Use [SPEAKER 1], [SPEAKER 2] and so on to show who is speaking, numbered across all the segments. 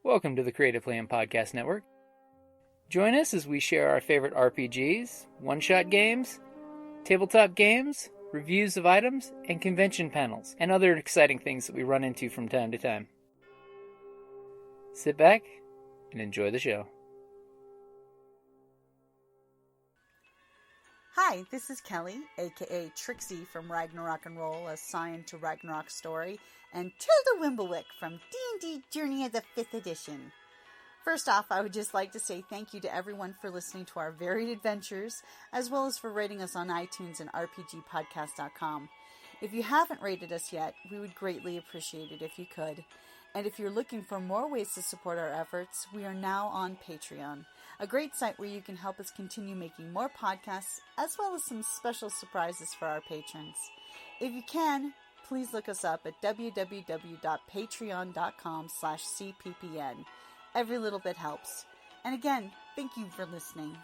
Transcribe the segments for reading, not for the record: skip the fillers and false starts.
[SPEAKER 1] Welcome to the Creative Plan Podcast Network. Join us as we share our favorite RPGs, one-shot games, tabletop games, reviews of items, and convention panels, and other exciting things that we run into from time to time. Sit back and enjoy the show.
[SPEAKER 2] Hi, this is Kelly, aka Trixie from Ragnarok and Roll, a Scion to Ragnarok story, and Tilda Wimblewick from D&D Journey of the 5th Edition. First off, I would just like to say thank you to everyone for listening to our varied adventures, as well as for rating us on iTunes and rpgpodcast.com. If you haven't rated us yet, we would greatly appreciate it if you could. And if you're looking for more ways to support our efforts, we are now on Patreon, a great site where you can help us continue making more podcasts, as well as some special surprises for our patrons. If you can, please look us up at www.patreon.com/cppn. Every little bit helps. And again, thank you for listening.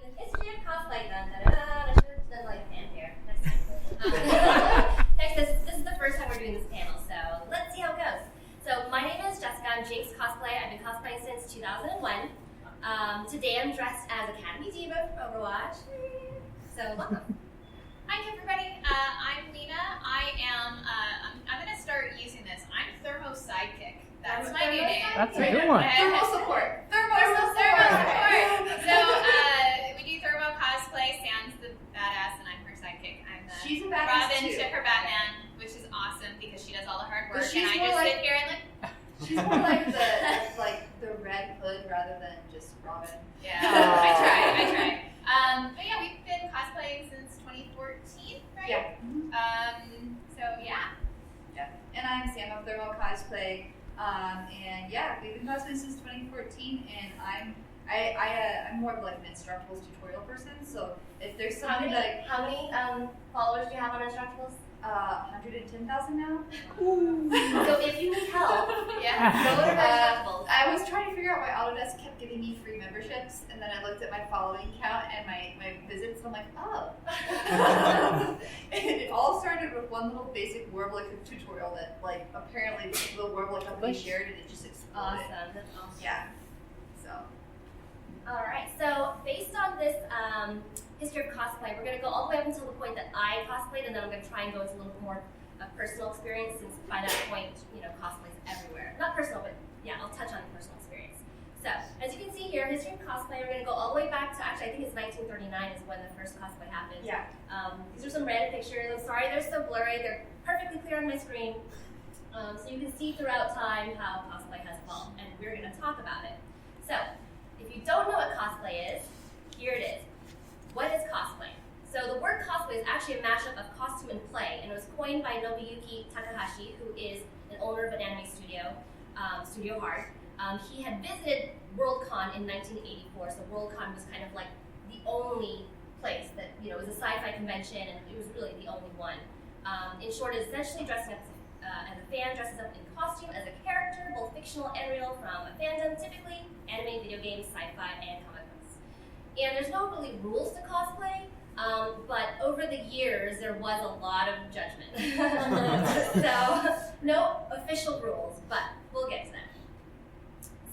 [SPEAKER 3] The history of cosplay, I should have done like fanfare next time. This is the first time we're doing this panel, so let's see how it goes. So my name is Jessica. I'm Jinx Cosplay. I've been cosplaying since 2001. Today I'm dressed as Academy Diva from Overwatch. So welcome.
[SPEAKER 4] Hi everybody. I'm Lena. I'm going to start using this. I'm Thermo Sidekick. That's my new name.
[SPEAKER 1] That's a good one.
[SPEAKER 4] Thermo support. Thermo support. So we do thermo cosplay. Sam's the badass, and I'm her sidekick. I'm the
[SPEAKER 5] She's a badass
[SPEAKER 4] Robin
[SPEAKER 5] too.
[SPEAKER 4] to her Batman, which is awesome because she does all the hard work,
[SPEAKER 5] But she's
[SPEAKER 4] and I
[SPEAKER 5] more
[SPEAKER 4] just
[SPEAKER 5] like-
[SPEAKER 4] sit here and like.
[SPEAKER 5] She's more like the Red Hood rather than just Robin.
[SPEAKER 4] Yeah, I try. But yeah, we've been cosplaying since 2014, right?
[SPEAKER 5] Yeah.
[SPEAKER 4] So yeah.
[SPEAKER 5] And I'm Sam of Thermo Cosplay. And yeah, we've been cosplaying since 2014, and I'm more of like an Instructables tutorial person. So if there's
[SPEAKER 3] How
[SPEAKER 5] something
[SPEAKER 3] many followers do you have on Instructables?
[SPEAKER 5] 110,000 now.
[SPEAKER 3] So if you need help,
[SPEAKER 4] Yeah.
[SPEAKER 3] go to Instructables.
[SPEAKER 5] I was trying to figure out why Autodesk kept giving me free memberships, and then I looked at my following count and my visits, and I'm like, oh. And it all started with one little basic Warbler tutorial that, like, apparently the Warbler company shared, and it just exploded.
[SPEAKER 3] Awesome. That's awesome.
[SPEAKER 5] Yeah. So.
[SPEAKER 3] All right. So based on this history of cosplay, we're going to go all the way up until the point that I cosplayed, and then I'm going to try and go into a little bit more personal experience, since by that point, cosplay's everywhere. Not personal, but yeah, I'll touch on the personal experience. So as you can see here, history of cosplay, we're going to go all the way back to, actually, I think it's 1939 is when the first cosplay happened.
[SPEAKER 5] Yeah.
[SPEAKER 3] These are some random pictures. I'm sorry they're so blurry. They're perfectly clear on my screen. So you can see throughout time how cosplay has evolved, and we're going to talk about it. So if you don't know what cosplay is, here it is. What is cosplay? So the word cosplay is actually a mashup of costume and play, and it was coined by Nobuyuki Takahashi, who is an owner of an anime studio, Studio Hard. He had visited Worldcon in 1984, so Worldcon was kind of like the only place that, it was a sci-fi convention, and it was really the only one. In short, it's essentially dressing up as a fan dresses up in costume as a character, both fictional and real, from a fandom, typically anime, video games, sci-fi, and comic books. And there's no really rules to cosplay, but over the years there was a lot of judgment. So no official rules, but we'll get to that.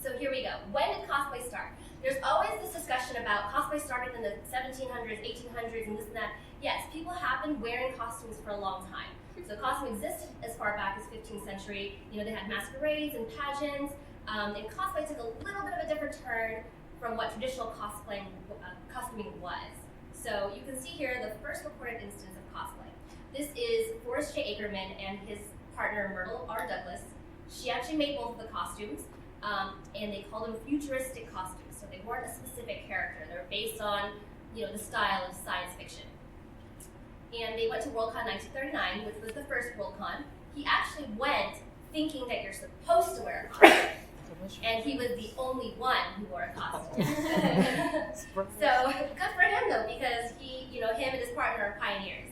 [SPEAKER 3] So here we go. When did cosplay start? There's always this discussion about cosplay started in the 1700s, 1800s, and this and that. Yes, people have been wearing costumes for a long time. So costume existed as far back as 15th century. They had masquerades and pageants, and cosplay took a little bit of a different turn from what traditional costuming was. So you can see here the first recorded instance of cosplay. This is Forrest J. Ackerman and his partner Myrtle R. Douglas. She actually made both of the costumes, and they called them futuristic costumes. So they weren't a specific character. They were based on, the style of science fiction. And they went to Worldcon 1939, which was the first Worldcon. He actually went thinking that you're supposed to wear a costume. And he was the only one who wore a costume. So good for him though, because he, him and his partner are pioneers.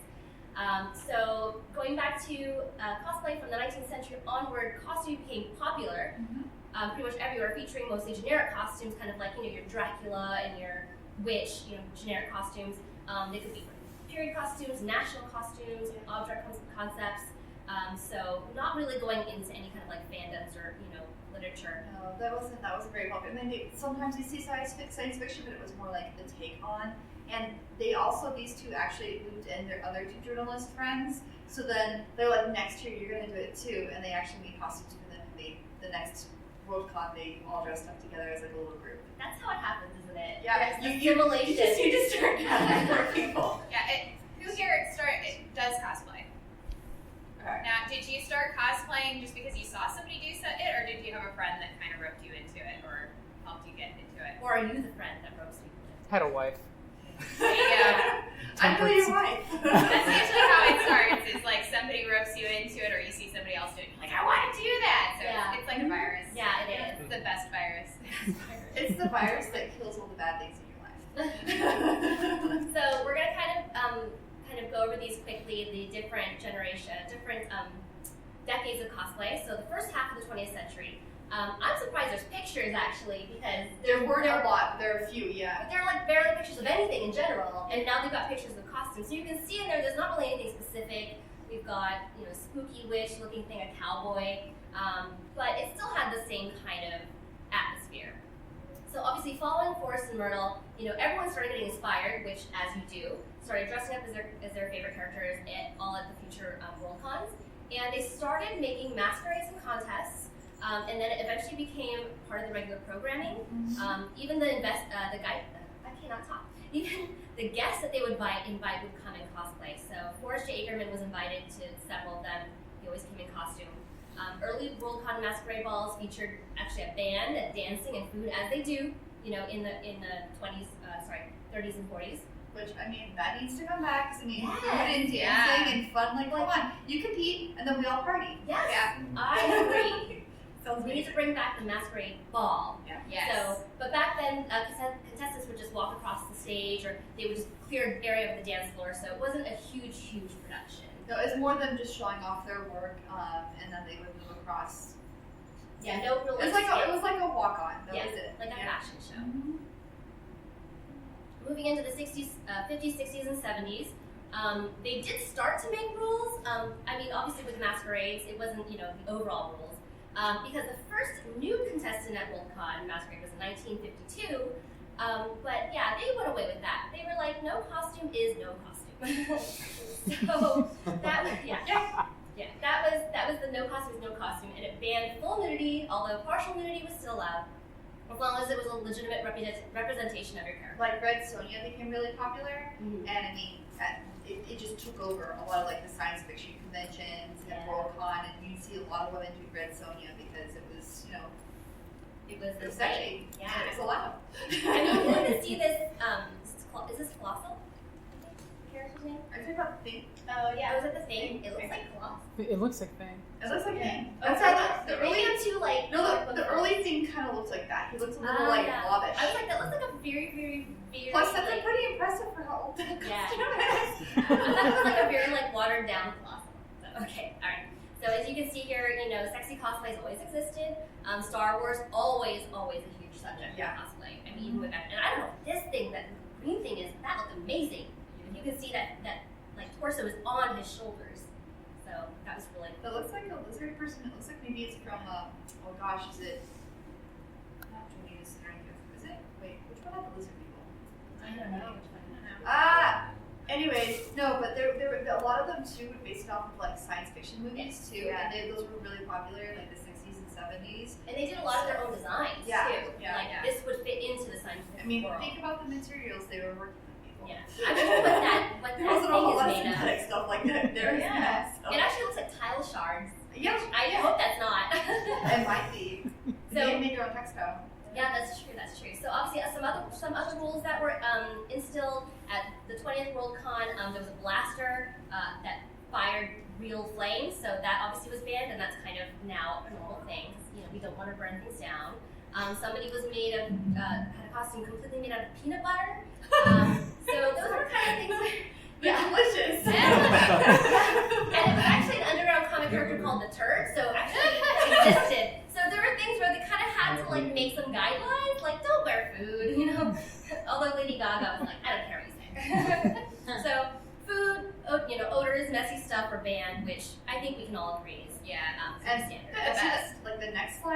[SPEAKER 3] So going back to cosplay from the 19th century onward, costume became popular pretty much everywhere, featuring mostly generic costumes, kind of like your Dracula and your witch, generic costumes. They could be period costumes, national costumes, object concepts. So not really going into any kind of like fandoms or literature.
[SPEAKER 5] No, that wasn't very popular. And then sometimes you see science fiction, but it was more like the take on. And they also, these two actually moved in their other two journalist friends. So then they're like, next year you're going to do it too. And they actually made costumes for them. And the next Worldcon, they all dressed up together as like a little group.
[SPEAKER 3] That's how it happens, isn't it?
[SPEAKER 5] Yeah,
[SPEAKER 3] you just start gathering more people.
[SPEAKER 4] Yeah, who here does cosplay?
[SPEAKER 5] Okay.
[SPEAKER 4] Now, did you start cosplaying just because you saw somebody do it, or did you have a friend that kind of roped you into it, or helped you get into it?
[SPEAKER 3] Or are you the friend that ropes people in?
[SPEAKER 1] Had a wife.
[SPEAKER 4] There you go.
[SPEAKER 5] I'm really your wife.
[SPEAKER 4] That's usually how it starts. It's like somebody ropes you into it, or you see somebody else do it. You're like, I want to do that. So it's like a virus.
[SPEAKER 3] Yeah, it is.
[SPEAKER 4] It's the best virus.
[SPEAKER 5] It's the virus that kills all the bad things in your life.
[SPEAKER 3] So we're gonna kind of go over these quickly, the different decades of cosplay. So the first half of the 20th century. I'm surprised there's pictures actually, because
[SPEAKER 5] There weren't a lot, but there are a few, yeah.
[SPEAKER 3] but there are like barely pictures of anything in general, and now they've got pictures of costumes. So you can see in there's not really anything specific. We've got spooky witch looking thing, a cowboy, but it still had the same kind of atmosphere. So obviously, following Forrest and Myrtle, everyone started getting inspired, which, as you do, started dressing up as their favorite characters all at the future Worldcons, and they started making masquerades and contests, and then it eventually became part of the regular programming. Even the guests that they would invite would come in cosplay. So Forrest J. Agerman was invited to several of them. He always came in costume. Early Worldcon masquerade balls featured actually a band and dancing and food, as they do, in the 30s and 40s.
[SPEAKER 5] Which, I mean, that needs to come back, because, food and dancing and fun, come on. You compete, and then we all party.
[SPEAKER 3] Yes,
[SPEAKER 5] yeah.
[SPEAKER 3] I agree.
[SPEAKER 5] Sounds
[SPEAKER 3] We need to bring back the masquerade ball.
[SPEAKER 5] Yeah.
[SPEAKER 4] Yes.
[SPEAKER 3] But back then, contestants would just walk across the stage, or they would just clear an area of the dance floor, so it wasn't a huge production.
[SPEAKER 5] No, it's more than just showing off their work, and then they would move across.
[SPEAKER 3] Yeah, no real.
[SPEAKER 5] It was like a walk-on. That was it.
[SPEAKER 3] Like a fashion show. Moving into the 50s, 60s, and 70s, they did start to make rules. Obviously with masquerades, it wasn't the overall rules, because the first new contestant at Worldcon masquerade was in 1952. But yeah, they went away with that. They were like, no costume is no costume. So that was the no costume is no costume, and it banned full nudity, although partial nudity was still allowed, as long as it was a legitimate representation of your character.
[SPEAKER 5] Like Red Sonja became really popular, and I mean, it just took over a lot of like the science fiction conventions and Worldcon, and you'd see a lot of women do Red Sonja because it was,
[SPEAKER 3] it was the
[SPEAKER 5] sexy.
[SPEAKER 3] Yeah,
[SPEAKER 5] it was allowed.
[SPEAKER 3] I mean, you're going to see this. Is this Colossal? Character's name?
[SPEAKER 5] Are you talking about the thing?
[SPEAKER 3] Oh yeah, was it the thing? It looks like Colossal.
[SPEAKER 1] It looks like Fang.
[SPEAKER 5] It looks like him.
[SPEAKER 3] That's
[SPEAKER 5] how the
[SPEAKER 3] maybe
[SPEAKER 5] early.
[SPEAKER 3] I'm too like.
[SPEAKER 5] No, the early thing kind of looks like that. He looks a little like blobbish.
[SPEAKER 3] I was like, that looks like a very.
[SPEAKER 5] Plus, that's pretty impressive for how old that costume is.
[SPEAKER 3] That looks like a very watered down Colossal. So, okay, all right. So as you can see here, sexy cosplays always existed. Star Wars always a huge subject for cosplay. I mean, even with that, and I don't know what this thing, that green thing is. That looked amazing. You can see that torso is on his shoulders. So that was really cool.
[SPEAKER 5] It looks like a lizard person. It looks like maybe it's from is it? Not Julius Is it? Wait, which one had the lizard people?
[SPEAKER 3] I don't know.
[SPEAKER 5] Anyways, no, but there were a lot of them too were based off of like science fiction movies too, and those were really popular in like the 60s and 70s.
[SPEAKER 3] And they did a lot of their own designs too. This would fit into the science fiction world.
[SPEAKER 5] Think about the materials they were working with people.
[SPEAKER 3] Yeah, I mean, what that
[SPEAKER 5] there wasn't a
[SPEAKER 3] thing
[SPEAKER 5] whole lot
[SPEAKER 3] is
[SPEAKER 5] of
[SPEAKER 3] made of.
[SPEAKER 5] synthetic stuff like that.
[SPEAKER 3] It actually looks like tile shards.
[SPEAKER 5] Yeah,
[SPEAKER 3] I hope that's not.
[SPEAKER 5] It might be. They made their own textile.
[SPEAKER 3] Yeah, that's true. So obviously, some other rules that were instilled at the 20th Worldcon. There was a blaster that fired real flames, so that obviously was banned, and that's kind of now a normal thing. We don't want to burn things down. Somebody was had a costume completely made out of peanut butter. So those were kind of things.
[SPEAKER 5] Delicious.
[SPEAKER 3] And it was actually an underground comic character called the Turd, so actually it existed. So there were things where they kind of had to make some guidelines, like don't wear food, Although Lady Gaga was like, I don't care what you say. So food, odors, messy stuff were banned, which I think we can all agree is
[SPEAKER 5] and
[SPEAKER 3] standard.
[SPEAKER 5] the best. Like the next slide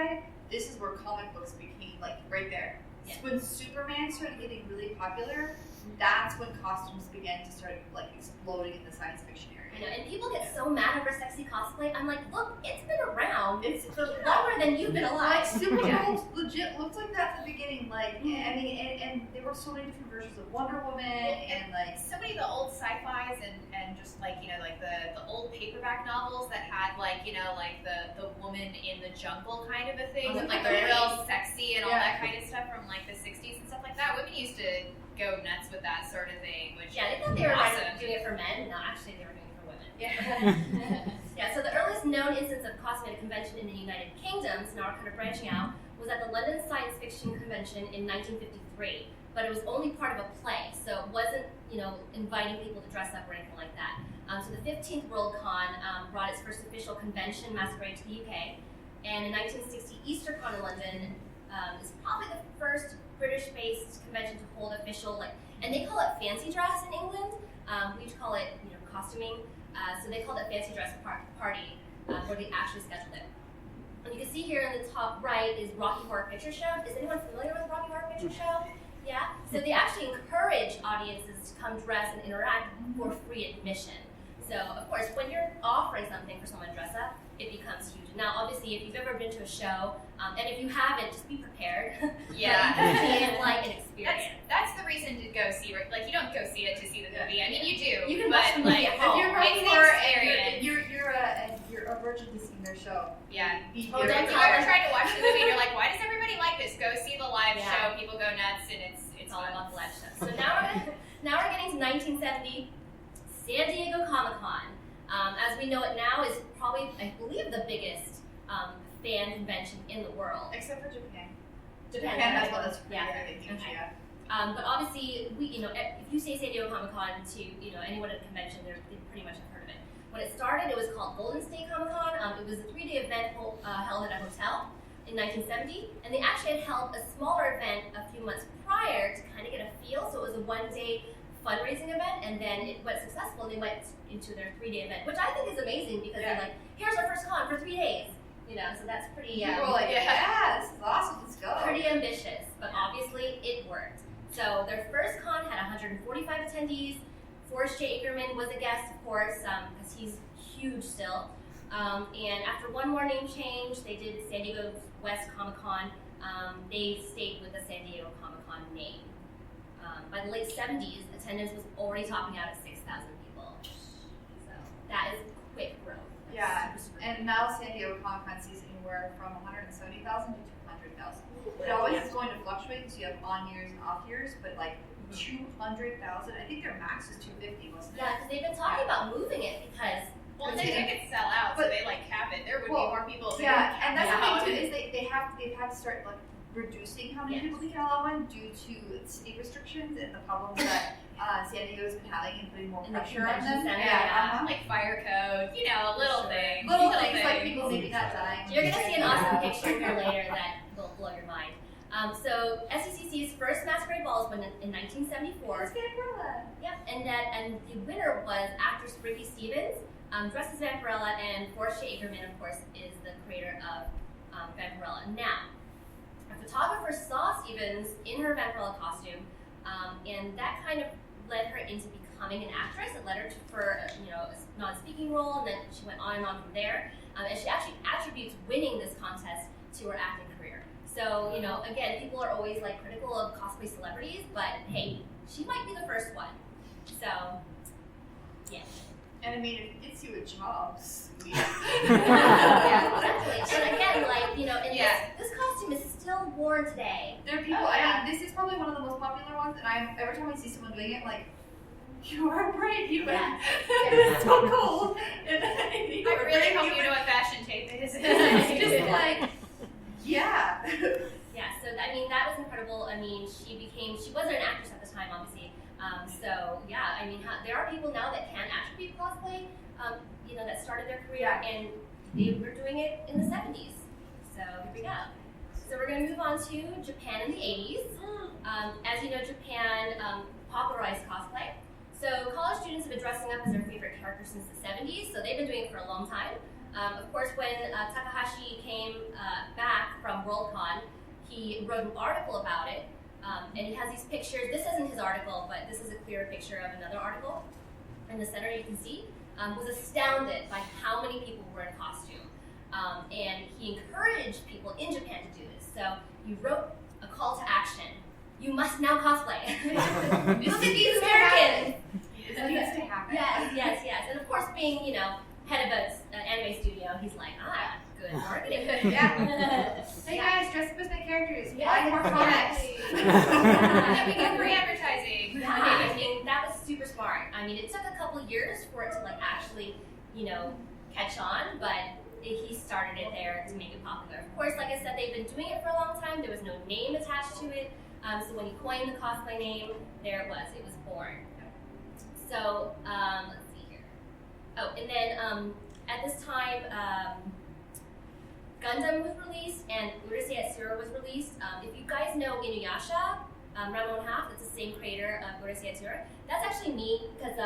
[SPEAKER 5] this is where comic books became like right there.
[SPEAKER 3] Yeah.
[SPEAKER 5] When Superman started getting really popular, that's when costumes began to start like exploding in the science fiction area.
[SPEAKER 3] I know, and people get so mad over sexy cosplay. I'm like, look, it's been around.
[SPEAKER 5] It's
[SPEAKER 3] for longer than you've been alive.
[SPEAKER 5] Like Supergirl legit looked like that at the beginning. Like I mean, and there were so many different versions of Wonder Woman and like
[SPEAKER 4] so many of the old sci-fis and just like like the old paperback novels that had like like the woman in the jungle kind of a thing with like the real sexy and all that kind of stuff from like the 60s and stuff like that. Women used to go nuts with that sort of thing. Which
[SPEAKER 3] they thought they were
[SPEAKER 4] awesome.
[SPEAKER 3] doing it for men. No, actually they were doing it for women.
[SPEAKER 4] Yeah.
[SPEAKER 3] So the earliest known instance of cosmetic convention in the United Kingdom, so now we're kind of branching out, was at the London Science Fiction Convention in 1953. But it was only part of a play, so it wasn't, inviting people to dress up or anything like that. So the 15th World Con brought its first official convention masquerade to the UK, and in 1960, EasterCon in London is probably the first British-based convention to hold official, and they call it fancy dress in England. We used to call it, costuming. So they called it fancy dress party, where they actually scheduled it. And you can see here in the top right is Rocky Horror Picture Show. Is anyone familiar with Rocky Horror Picture Show? Yeah? So they actually encourage audiences to come dress and interact for free admission. So, of course, when you're offering something for someone to dress up, it becomes huge. Now, obviously, if you've ever been to a show, and if you haven't, just be prepared.
[SPEAKER 4] Yeah.
[SPEAKER 3] It's like an experience.
[SPEAKER 4] That's the reason to go see it. Like, you don't go see it to see the movie. I mean, you do.
[SPEAKER 3] You can
[SPEAKER 4] but
[SPEAKER 3] watch the movie at
[SPEAKER 5] if
[SPEAKER 3] home.
[SPEAKER 5] you're
[SPEAKER 4] It's
[SPEAKER 5] ready
[SPEAKER 4] the
[SPEAKER 5] for
[SPEAKER 4] experience.
[SPEAKER 5] you're a virgin to seeing their show.
[SPEAKER 4] Yeah.
[SPEAKER 5] Be
[SPEAKER 3] Oh,
[SPEAKER 4] If
[SPEAKER 3] don't
[SPEAKER 4] you've
[SPEAKER 3] tell
[SPEAKER 4] ever
[SPEAKER 3] them.
[SPEAKER 4] tried to watch the movie and you're like, why does everybody like this? Go see the live
[SPEAKER 3] Yeah.
[SPEAKER 4] show. People go nuts and it's
[SPEAKER 3] all
[SPEAKER 4] fun.
[SPEAKER 3] about the live stuff. So now we're getting to 1970, San Diego Comic-Con. As we know it now, is probably, I believe, the biggest fan convention in the world.
[SPEAKER 5] Except for Japan.
[SPEAKER 3] Japan
[SPEAKER 5] has one that's
[SPEAKER 3] yeah.
[SPEAKER 5] pretty huge,
[SPEAKER 3] Okay.
[SPEAKER 5] yeah.
[SPEAKER 3] But obviously, if you say San Diego Comic-Con to anyone at a convention, they pretty much have heard of it. When it started, it was called Golden State Comic-Con. It was a 3-day event held at a hotel in 1970, and they actually had held a smaller event a few months prior to kind of get a feel. So it was a 1-day fundraising event, and then it went successful, and they went into their 3-day event, which I think is amazing because they're like, here's our first con for 3 days. So that's pretty.
[SPEAKER 5] People were like, yeah, this is awesome, let's go.
[SPEAKER 3] Pretty ambitious, but obviously it worked. So their first con had 145 attendees. Forrest J. Ackerman was a guest, of course, because he's huge still. And after one more name change, they did San Diego West Comic Con. They stayed with the San Diego Comic Con name. By the late 70s, attendance was already topping out at 6,000 people. So that is quick growth. That's
[SPEAKER 5] Yeah,
[SPEAKER 3] super
[SPEAKER 5] and now San Diego Comic Con sees anywhere from 170,000 to 200,000. It always is going to fluctuate because you have on years and off years, but like 200,000, I think their max is 250, wasn't it?
[SPEAKER 3] Yeah, because they've been talking about moving it because
[SPEAKER 4] Well, they could sell out, so they like cap it. There would be more people.
[SPEAKER 5] Yeah, and that's
[SPEAKER 4] out.
[SPEAKER 5] the thing too is they've had to start like reducing how many people they can allow in due to city restrictions and the problems that San Diego's been having and putting more
[SPEAKER 3] In the
[SPEAKER 5] pressure on them.
[SPEAKER 3] convention center,
[SPEAKER 5] Yeah,
[SPEAKER 4] like fire code, little things.
[SPEAKER 5] little things like people maybe not dying.
[SPEAKER 3] you're going to see an awesome picture here later that will blow your mind. So SCCC's first masquerade ball was in 1974.
[SPEAKER 5] It's Vampirella.
[SPEAKER 3] Yep, and the winner was actress Ricky Stevens, dressed as Vampirella, and Forrest J. Ackerman, of course, is the creator of Vampirella. Now, a photographer saw Stevens in her Vampirella costume, and that kind of led her into becoming an actress. It led her for a non-speaking role, and then she went on and on from there. And she actually attributes winning this contest to her acting career. So, again, people are always like critical of cosplay celebrities, but hey, she might be the first one. So, yeah.
[SPEAKER 5] And I mean, if it gets you a job, sweet.
[SPEAKER 3] Yeah, exactly. And again, and this costume is still worn today.
[SPEAKER 5] There are people, I mean, this is probably one of the most popular ones, and every time I see someone doing it, I'm like, you are brave, it's so cool. And
[SPEAKER 4] I really hope you know what fashion tape is.
[SPEAKER 5] It's just like, yeah.
[SPEAKER 3] Yeah, so that was incredible. I mean, she wasn't an actress at the time, obviously. So yeah, I mean, there are people now that can attribute cosplay, that started their career, and they were doing it in the 70s. So here we go. So we're going to move on to Japan in the 80s. As you know, Japan popularized cosplay. So college students have been dressing up as their favorite character since the 70s, so they've been doing it for a long time. Of course, when Takahashi came back from Worldcon, he wrote an article about it, and he has these pictures. This isn't his article, but this is a clearer picture of another article. In the center, you can see, was astounded by how many people were in costume. And he encouraged people in Japan to do this. So he wrote a call to action. You must now cosplay. Look at these Americans.
[SPEAKER 4] It needs to happen.
[SPEAKER 3] Yes. And of course, being, head of an anime studio, he's like, good marketing.
[SPEAKER 5] Yeah. Hey guys, dress up as my characters.
[SPEAKER 3] Yeah.
[SPEAKER 5] Buy more comics.
[SPEAKER 4] And we get free advertising.
[SPEAKER 3] Yeah, I mean, that was super smart. I mean, it took a couple years for it to actually, catch on, but he started it there to make it popular. Of course, like I said, they've been doing it for a long time. There was no name attached to it. So when he coined the cosplay name, there it was. It was born. So let's see here. Oh, and then at this time, Gundam was released and Urusei Zero was released. If you guys know Inuyasha, Ranma 1/2, it's the same creator of Urusei Zero. That's actually neat because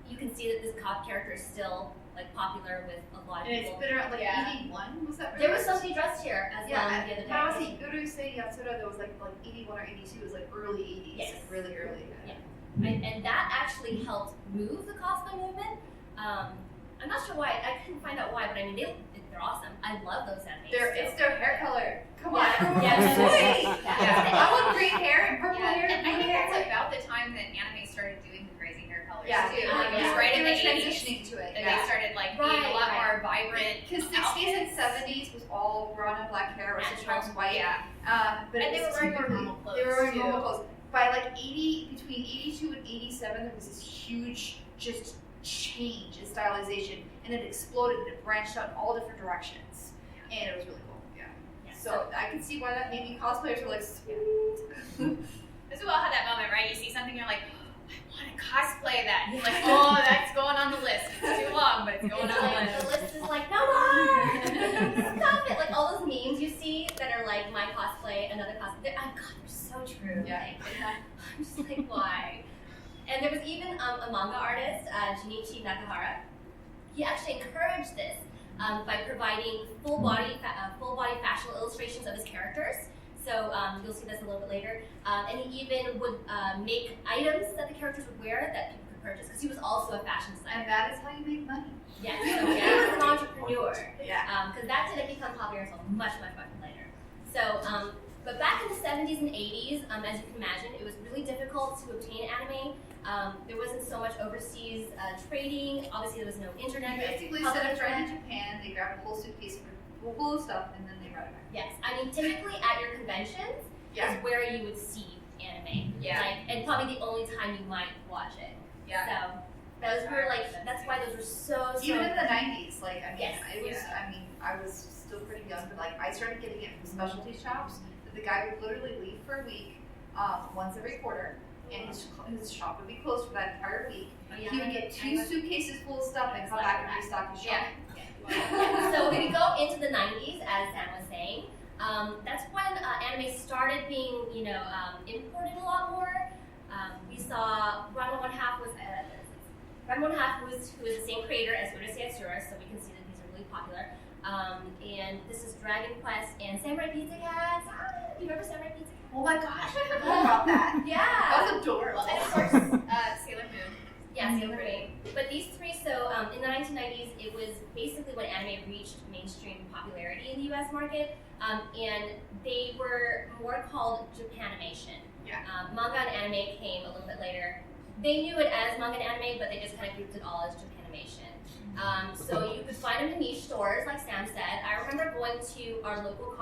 [SPEAKER 3] you can see that this cop character is still popular with a lot of
[SPEAKER 5] And it's
[SPEAKER 3] people.
[SPEAKER 5] been around 81, was that right?
[SPEAKER 3] There was somebody dressed here as the other day.
[SPEAKER 5] When I was in Urusei Yatsura, there was like 81 or 82, it was early 80s.
[SPEAKER 3] Yes.
[SPEAKER 5] Really early.
[SPEAKER 3] Yeah. And that actually helped move the cosplay movement. I'm not sure why. I couldn't find out why, but I mean, they're awesome. I love those animes.
[SPEAKER 5] It's their hair color. Come on.
[SPEAKER 3] Yeah.
[SPEAKER 5] Sweet.
[SPEAKER 3] Yeah.
[SPEAKER 5] I want green hair and purple hair.
[SPEAKER 4] And I think that's about the time that anime started doing the crazy hair colors
[SPEAKER 5] Yeah.
[SPEAKER 4] too.
[SPEAKER 3] Yeah.
[SPEAKER 4] It was right in the
[SPEAKER 5] They were
[SPEAKER 4] 80s.
[SPEAKER 5] transitioning to it.
[SPEAKER 4] And they started being a lot more vibrant.
[SPEAKER 5] Because 60s and 70s was all brown and black hair, or sometimes white.
[SPEAKER 4] Yeah.
[SPEAKER 5] But
[SPEAKER 4] And
[SPEAKER 5] it
[SPEAKER 4] they were
[SPEAKER 5] was
[SPEAKER 4] wearing more normal clothes.
[SPEAKER 5] They were wearing
[SPEAKER 4] too.
[SPEAKER 5] normal clothes. By between 82 and 87, there was this huge just change in stylization, and it exploded and it branched out in all different directions, and it was really cool. Yeah. So I can see why that maybe cosplayers are sweet.
[SPEAKER 4] This is all had that moment, right? You see something, you're like, I want to cosplay that. It's like, oh, that's going on the list. It's too long, but it's going on the list.
[SPEAKER 3] The list is no more! Stop it! All those memes you see that are my cosplay, another cosplay. God, they're so true.
[SPEAKER 5] Yeah.
[SPEAKER 3] I'm just why? And there was even a manga artist, Junichi Nakahara. He actually encouraged this by providing full body fashion illustrations of his characters. So you'll see this a little bit later. And he even would make items that the characters would wear that people could purchase, because he was also a fashion designer.
[SPEAKER 5] And that is how you make money.
[SPEAKER 3] Yes, so he was an entrepreneur.
[SPEAKER 5] Yeah.
[SPEAKER 3] Because that didn't become popular until much later. So, but back in the 70s and 80s, as you can imagine, it was really difficult to obtain anime. There wasn't so much overseas trading. Obviously, there was no internet.
[SPEAKER 5] You basically set a friend in Japan, they grab a whole suitcase full of stuff, and then they brought it back.
[SPEAKER 3] Yes, I mean, typically at your conventions is where you would see anime.
[SPEAKER 4] Yeah.
[SPEAKER 3] And probably the only time you might watch it.
[SPEAKER 4] Yeah.
[SPEAKER 3] So those were that's why those were so.
[SPEAKER 5] Even in the 90s,
[SPEAKER 3] Yes.
[SPEAKER 5] I was still pretty young, but I started getting it from specialty shops. That the guy would literally leave for a week, once every quarter, and his shop would be closed for that entire week. He would get 2 suitcases full of stuff and come back and restock his shop.
[SPEAKER 3] So if we go into the 90s, as Sam was saying, that's when anime started being, imported a lot more. We saw Ranma 1/2 was Ranma 1/2 who is the same creator as Urusei Yatsura, so we can see that these are really popular. And this is Dragon Quest and Samurai Pizza Cats. Do you remember Samurai Pizza Cats?
[SPEAKER 5] Oh my gosh, I forgot about that.
[SPEAKER 3] Yeah.
[SPEAKER 5] That was adorable.
[SPEAKER 4] And of course, Sailor Moon.
[SPEAKER 3] Yeah, Sailor Moon. But these three, so in the 1990s, it was basically when anime reached mainstream popularity in the US market, and they were more called Japanimation.
[SPEAKER 5] Yeah.
[SPEAKER 3] Manga and anime came a little bit later. They knew it as manga and anime, but they just kind of grouped it all as Japanimation. So you could find them in niche stores, like Sam said. I remember going to our local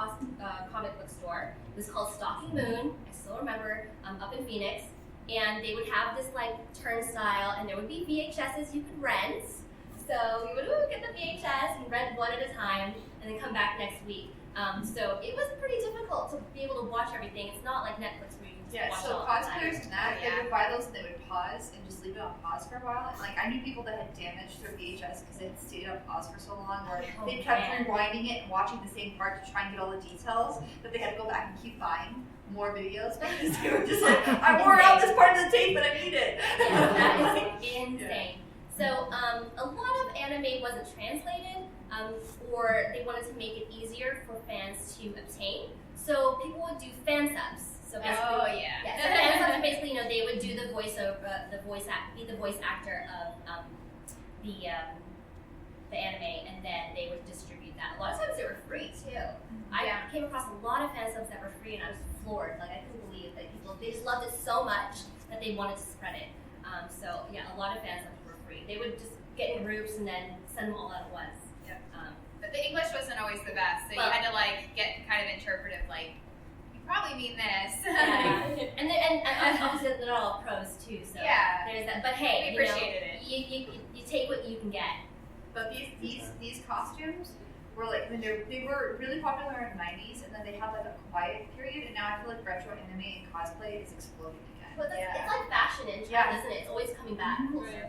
[SPEAKER 3] comic book store. It was called Stalking Moon. I still remember, up in Phoenix. And they would have this turnstile, and there would be VHSs you could rent. So you would get the VHS and rent one at a time, and then come back next week. So it was pretty difficult to be able to watch everything. It's not like Netflix where you can just watch
[SPEAKER 5] so
[SPEAKER 3] all the time.
[SPEAKER 5] cosplayers and that, they would buy those and they would pause and just leave it on pause for a while. And I knew people that had damaged their VHS because it had stayed on pause for so long, where they kept rewinding it and watching the same part to try and get all the details, that they had to go back and keep buying more videos because they were just I wore out this part of the tape, but I need it.
[SPEAKER 3] Yeah, that is insane. So a lot of anime wasn't translated. or they wanted to make it easier for fans to obtain. So people would do fan subs. So basically,
[SPEAKER 4] oh yeah.
[SPEAKER 3] So fan subs are basically, they would do the voiceover, be the voice actor of the anime, and then they would distribute that. A lot of times they were free too. I came across a lot of fan subs that were free, and I was floored. Like, I couldn't believe that they just loved it so much that they wanted to spread it. So yeah, a lot of fan subs were free. They would just get in groups and then send them all out at once.
[SPEAKER 4] Yep. But the English wasn't always the best, so you had to get kind of interpretive, you probably mean this.
[SPEAKER 3] Yeah. and obviously they're all pros too, so there's that. But hey,
[SPEAKER 4] we appreciated it.
[SPEAKER 3] You take what you can get.
[SPEAKER 5] But these costumes were they were really popular in the 90s, and then they had a quiet period, and now I feel like retro anime and cosplay is exploding again.
[SPEAKER 3] But it's like fashion in trend, isn't it? It's always coming back.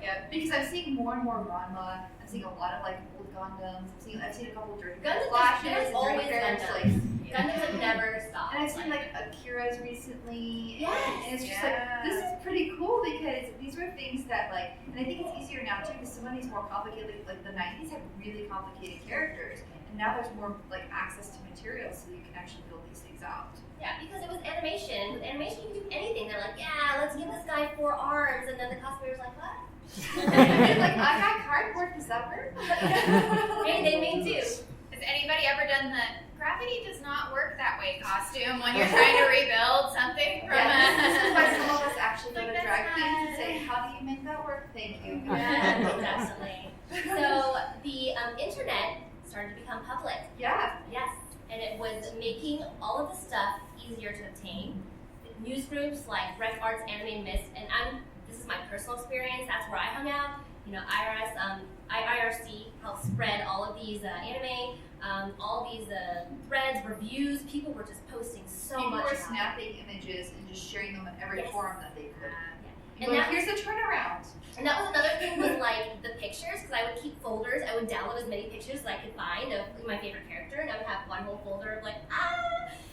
[SPEAKER 5] Yeah, because I'm seeing more and more Ranma. I'm seeing a lot of old Gundams. I've seen a couple of Dirty Flashes.
[SPEAKER 3] There's always Gundams. Gundams have never stopped.
[SPEAKER 5] And I've seen Akira's recently.
[SPEAKER 3] Yes.
[SPEAKER 5] And it's just this is pretty cool, because these were things that and I think it's easier now too, because some of these more complicated, the 90s had really complicated characters, and now there's more access to materials, so you can actually build these things out.
[SPEAKER 3] Yeah, because it was animation. With animation, you can do anything. They're like, yeah, let's give this guy 4 arms, and then the cosplayer's like, what?
[SPEAKER 5] I got cardboard, does that work?
[SPEAKER 3] Hey, they may too.
[SPEAKER 4] Has anybody ever done the gravity does not work that way costume when you're trying to rebuild something from
[SPEAKER 5] this is why some of us actually go to drag queens and say, how do you make that work? Thank you.
[SPEAKER 3] Yeah, definitely. So the internet started to become public.
[SPEAKER 5] Yeah.
[SPEAKER 3] Yes, and it was making all of the stuff easier to obtain. Newsgroups like Rec Arts, Anime Mist, and this is my personal experience. That's where I hung out. IRC helped spread all of these anime, all these threads, reviews. People were just posting so much.
[SPEAKER 5] People were snapping images and just sharing them in every forum that they could.
[SPEAKER 3] And
[SPEAKER 5] here's the turnaround.
[SPEAKER 3] And that was another thing with the pictures, because I would keep folders. I would download as many pictures as I could find of my favorite character, and I would have one whole folder of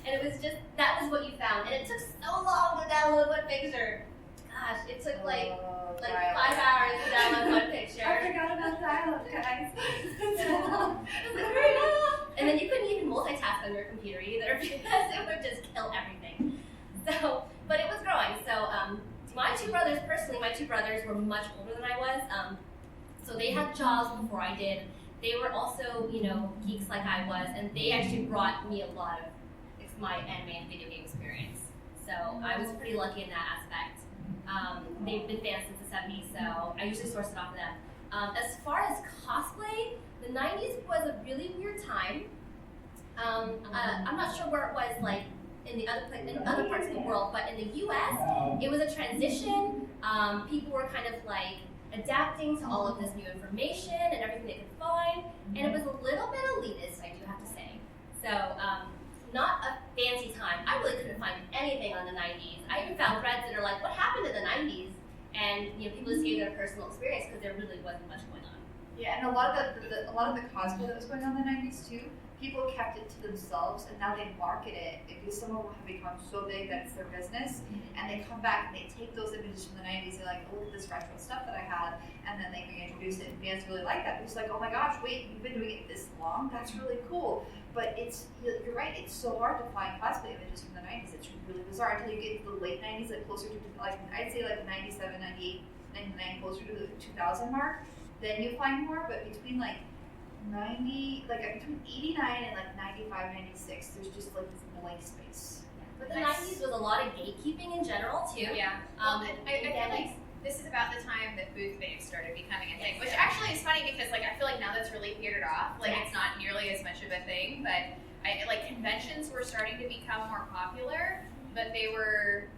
[SPEAKER 3] and it was just, that was what you found. And it took so long to download one picture. Gosh, it took 5 hours to download one picture.
[SPEAKER 5] I forgot about dial-up, guys.
[SPEAKER 3] And then you couldn't even multitask on your computer either, because it would just kill everything. So, but it was growing. So, my two brothers were much older than I was. So they had jobs before I did. They were also, geeks like I was, and they actually brought me a lot of my anime and video game experience. So I was pretty lucky in that aspect. They've been fans since the 70s, so I usually source it off of them. As far as cosplay, the 90s was a really weird time. I'm not sure where it was in other parts of the world, but in the U.S., it was a transition. People were kind of adapting to all of this new information and everything they could find, and it was a little bit elitist, I do have to say. So, not a fancy time. I really couldn't find anything on the 90s. I even found threads that are like, what happened to the 90s? And people just gave their personal experience, because there really wasn't much going on.
[SPEAKER 5] Yeah, and a lot of the cosplay that was going on in the 90s too, people kept it to themselves, and now they market it, because some of them have become so big that it's their business, and they come back and they take those images from the 90s, they're like, oh, look at this retro stuff that I had, and then they reintroduce it, and fans really like that. It's like, oh my gosh, wait, you've been doing it this long? That's really cool. But you're right, it's so hard to find cosplay images from the 90s. It's really bizarre until you get to the late 90s, closer to, I'd say 97, 98, 99, closer to the 2000 mark. Then you find more, but between 90, between 89 and 95, 96, there's just this blank space.
[SPEAKER 3] But the 90s was a lot of gatekeeping in general, too.
[SPEAKER 4] Yeah. I feel like this is about the time that booth babes started becoming a thing, which actually is funny, because I feel like now that's really petered off. It's not nearly as much of a thing, but conventions were starting to become more popular, but they were,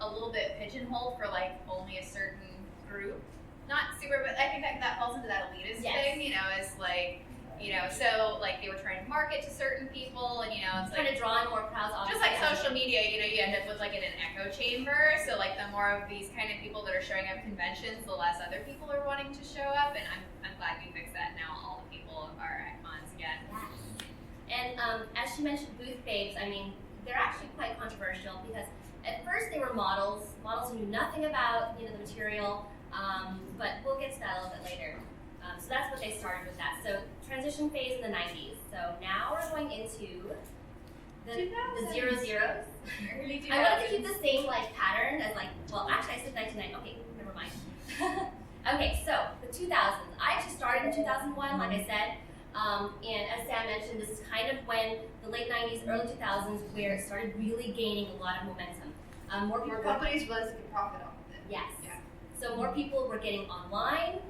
[SPEAKER 4] a little bit pigeonholed for only a certain group. Not super, but I think that falls into that elitist thing, so they were trying to market to certain people, and it's
[SPEAKER 3] kind of drawing more crowds.
[SPEAKER 4] Just like social media, you end up with in an echo chamber. So the more of these kind of people that are showing up conventions, the less other people are wanting to show up. And I'm glad we fixed that. Now all the people are at cons again.
[SPEAKER 3] Yes. And as she mentioned, booth babes. I mean, they're actually quite controversial, because at first they were models who knew nothing about the material. But we'll get to that a little bit later. So that's what they started with that. So transition phase in the 90s. So now we're going into the 00s.
[SPEAKER 4] Early 2000s.
[SPEAKER 3] I wanted to keep the same like pattern as like, well, actually I said 1990. Okay, never mind. Okay, so the 2000s. I actually started in 2001, like I said. And as Sam mentioned, this is kind of when the late 90s, early 2000s, where it started really gaining a lot of momentum. More people
[SPEAKER 5] companies realized they could profit off of it.
[SPEAKER 3] Yes.
[SPEAKER 5] Yeah.
[SPEAKER 3] So more people were getting online.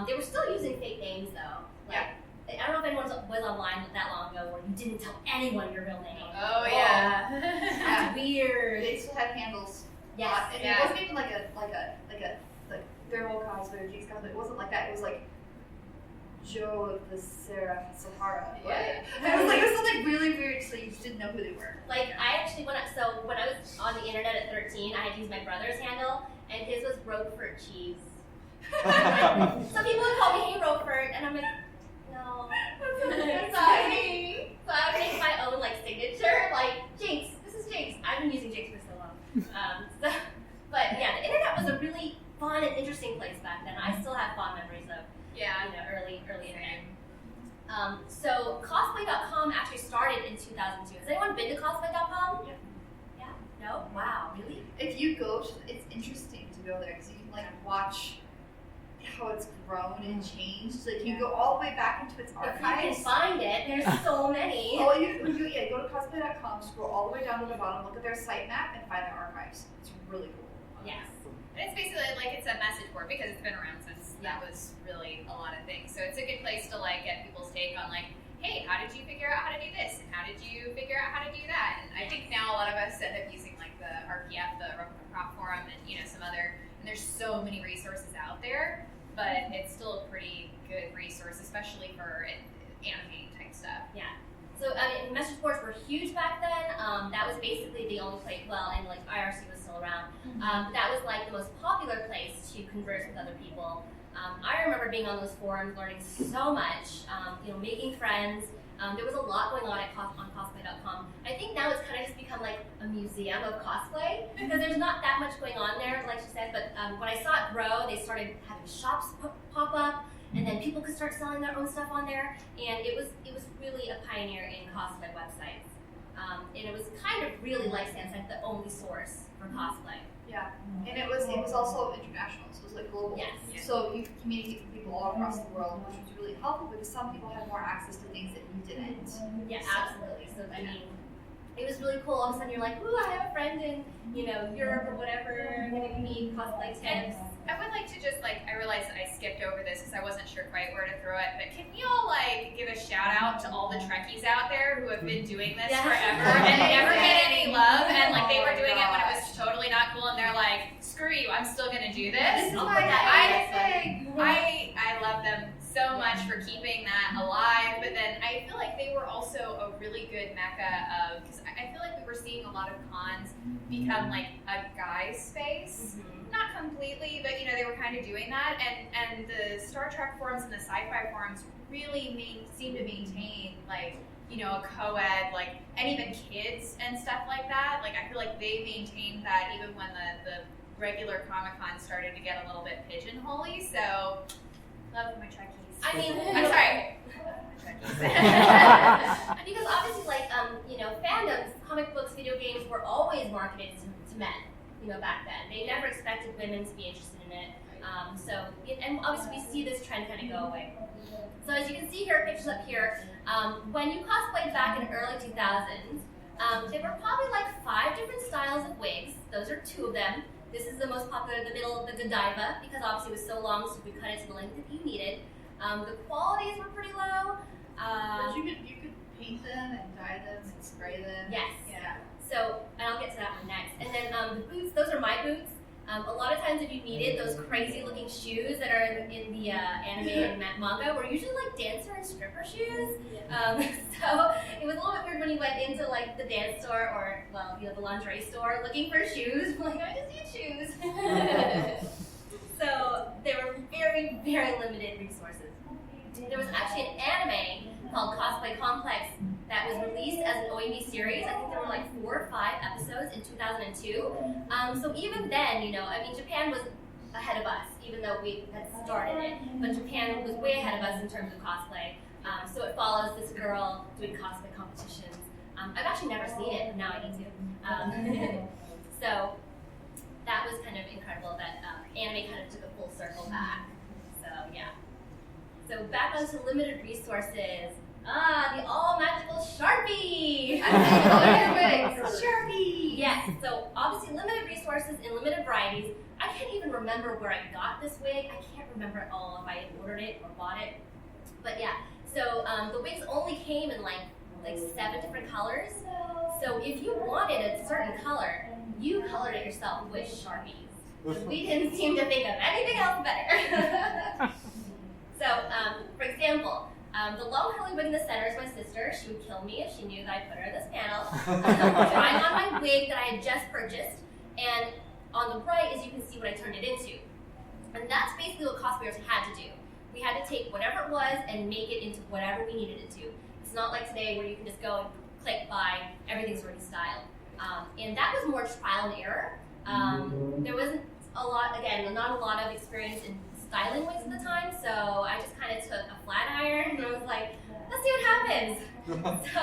[SPEAKER 3] They were still using fake names though. Like, I don't know if anyone was online that long ago where you didn't tell anyone your real name.
[SPEAKER 4] Oh yeah.
[SPEAKER 3] That's weird.
[SPEAKER 5] They still had handles.
[SPEAKER 3] Yes.
[SPEAKER 5] And it wasn't even like ThermoCosplay or Jinx Cosplay. It wasn't like that. It was like Joe of the Sahara.
[SPEAKER 4] Yeah.
[SPEAKER 5] It was something really weird, so you just didn't know who they were.
[SPEAKER 3] Like I actually when I was on the internet at 13, I had to use my brother's handle, and his was Roquefort cheese. Some people would call me, hey Roquefort, and I'm like, no. Sorry. So I would make my own like signature, like Jinx. This is Jinx. I've been using Jinx for so long. But yeah, the internet was a really fun and interesting place back then. I still have fond memories of early internet. So cosplay.com actually started in 2002. Has anyone been to cosplay.com? Yeah. No? Wow, really?
[SPEAKER 5] If you go, it's interesting to go there because you can like watch how it's grown and changed. Like you go all the way back into its
[SPEAKER 3] If you can
[SPEAKER 5] archives.
[SPEAKER 3] find it, there's so many.
[SPEAKER 5] Oh, you go to cosplay.com, scroll all the way down to the bottom, look at their site map, and find their archives. It's really cool.
[SPEAKER 3] Yes.
[SPEAKER 4] And it's basically like it's a message board because it's been around since that was really a lot of things. So it's a good place to like get people's take on like, hey, how did you figure out how to do this? And how did you figure out how to do that? And I think now a lot of us end up using like the RPF, the Replica Prop Forum, and some other. And there's so many resources out there, but it's still a pretty good resource, especially for animating type stuff.
[SPEAKER 3] Yeah. So message boards were huge back then. That was basically the only place. Well, and like IRC was still around. That was like the most popular place to converse with other people. I remember being on those forums, learning so much. Making friends. There was a lot going on on cosplay.com. I think now it's kind of just become like a museum of cosplay because there's not that much going on there, like she said. But when I saw it grow, they started having shops pop up. And then people could start selling their own stuff on there, and it was really a pioneer in cosplay websites. And it was kind of really like Samsung, the only source for cosplay.
[SPEAKER 5] Yeah, and it was also international, so it was like global.
[SPEAKER 3] Yes.
[SPEAKER 5] So you could communicate with people all across the world, which was really helpful because some people had more access to things that you didn't.
[SPEAKER 3] Yeah, absolutely. So I mean, it was really cool. All of a sudden, you're like, ooh, I have a friend in Europe or whatever, giving me cosplay tips.
[SPEAKER 4] I would like to just I realized that I skipped over this because I wasn't sure quite where to throw it, but can we all give a shout out to all the Trekkies out there who have been doing this forever and never get any love, and they were doing it when it was totally not cool, and they're like, screw you, I'm still gonna do this. I love them so much for keeping that alive, but then I feel like they were also a really good mecca of, because I feel like we were seeing a lot of cons become a guy space. Not completely, but they were kind of doing that, and the Star Trek forums and the sci-fi forums really seem to maintain a co-ed, and even kids and stuff like that. I feel like they maintained that even when the regular Comic-Con started to get a little bit pigeonholy. So, love my Trekkies.
[SPEAKER 3] I mean,
[SPEAKER 4] I'm sorry.
[SPEAKER 3] Because obviously, fandoms, comic books, video games were always marketed to men. Back then, they never expected women to be interested in it. And obviously, we see this trend kind of go away. So as you can see here, pictures up here. When you cosplayed back in early 2000s, there were probably 5 different styles of wigs. Those are 2 of them. This is the most popular, the middle, the Godiva, because obviously it was so long, so we cut it to the length that you needed. The qualities were pretty low.
[SPEAKER 5] But you could paint them and dye them and spray them.
[SPEAKER 3] Yes.
[SPEAKER 5] Yeah.
[SPEAKER 3] So, and I'll get to that one next. And then the boots, those are my boots. A lot of times if you needed those crazy looking shoes that are in the anime and manga were usually dancer and stripper shoes. So it was a little bit weird when you went into the dance store or, the lingerie store looking for shoes. I just need shoes. So there were very, very limited resources. There was actually an anime called Cosplay Complex that was released as an OEB series. I think there were 4 or 5 episodes in 2002. So even then, Japan was ahead of us, even though we had started it. But Japan was way ahead of us in terms of cosplay. So it follows this girl doing cosplay competitions. I've actually never seen it, but now I need to. So that was kind of incredible that anime kind of took a full circle back. So yeah. So back onto limited resources. The all-magical Sharpie!
[SPEAKER 5] Sharpie!
[SPEAKER 3] Yes, so obviously limited resources and limited varieties. I can't even remember where I got this wig. I can't remember at all if I had ordered it or bought it. But yeah, so the wigs only came in like 7 different colors. So if you wanted a certain color, you colored it yourself with Sharpies. We didn't seem to think of anything else better. So, for example, the long curly wig in the center is my sister. She would kill me if she knew that I put her in this panel. Trying on my wig that I had just purchased, and on the right, as you can see, what I turned it into. And that's basically what cosplayers had to do. We had to take whatever it was and make it into whatever we needed it to. It's not like today where you can just go and click buy, everything's already styled. And that was more trial and error. There wasn't a lot, again, not a lot of experience in styling wigs at the time, so I just kind of took a flat iron and I was like, let's see what happens. So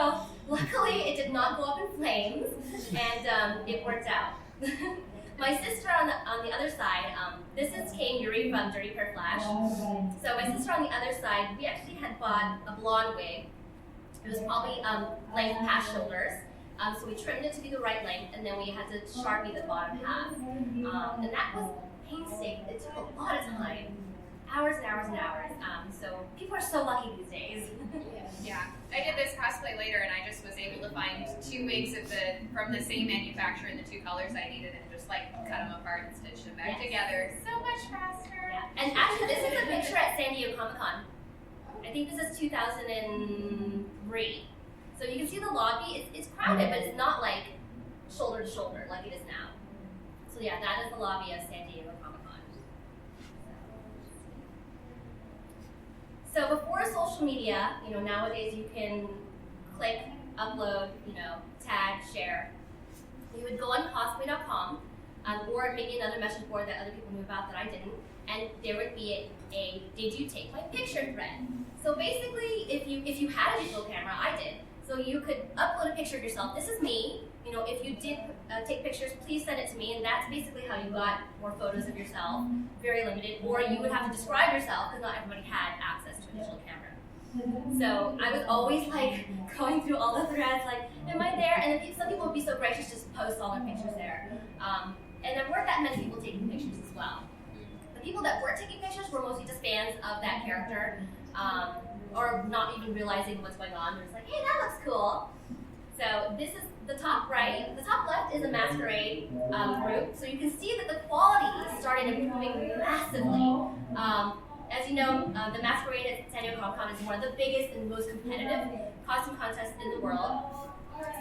[SPEAKER 3] luckily it did not go up in flames, and it worked out. My sister on the other side, this is Kane Yuri from Dirty Pair Flash. So my sister on the other side, we actually had bought a blonde wig. It was probably length past shoulders. So we trimmed it to be the right length, and then we had to Sharpie the bottom half. And that was painstaking. It took a lot of time. Hours and hours and hours. So people are so lucky these days.
[SPEAKER 4] Yeah, I did this cosplay later, and I just was able to find 2 wigs from the same manufacturer in the 2 colors I needed, and just like cut them apart and stitch them back together. So much faster.
[SPEAKER 3] Yeah. And actually, this is a picture at San Diego Comic-Con. I think this is 2003. So you can see the lobby. It's crowded, but it's not like shoulder to shoulder like it is now. So yeah, that is the lobby of San Diego Comic-Con. So before social media, nowadays you can click, upload, tag, share. You would go on cosplay.com, or maybe another message board that other people knew about that I didn't, and there would be a did you take my picture thread. So basically, if you had a digital camera, I did. So you could upload a picture of yourself. This is me. If you did take pictures, please send it to me, and that's basically how you got more photos of yourself. Very limited. Or you would have to describe yourself because not everybody had access to a digital camera. So I was always like going through all the threads, like, am I there? And then some people would be so gracious just post all their pictures there. And there weren't that many people taking pictures as well. The people that were taking pictures were mostly just fans of that character, or not even realizing what's going on. They're just like, hey, that looks cool. So this is the top right. The top left is a masquerade group. So you can see that the quality started improving massively. As you know, the masquerade at San Diego Comic-Con is one of the biggest and most competitive costume contests in the world.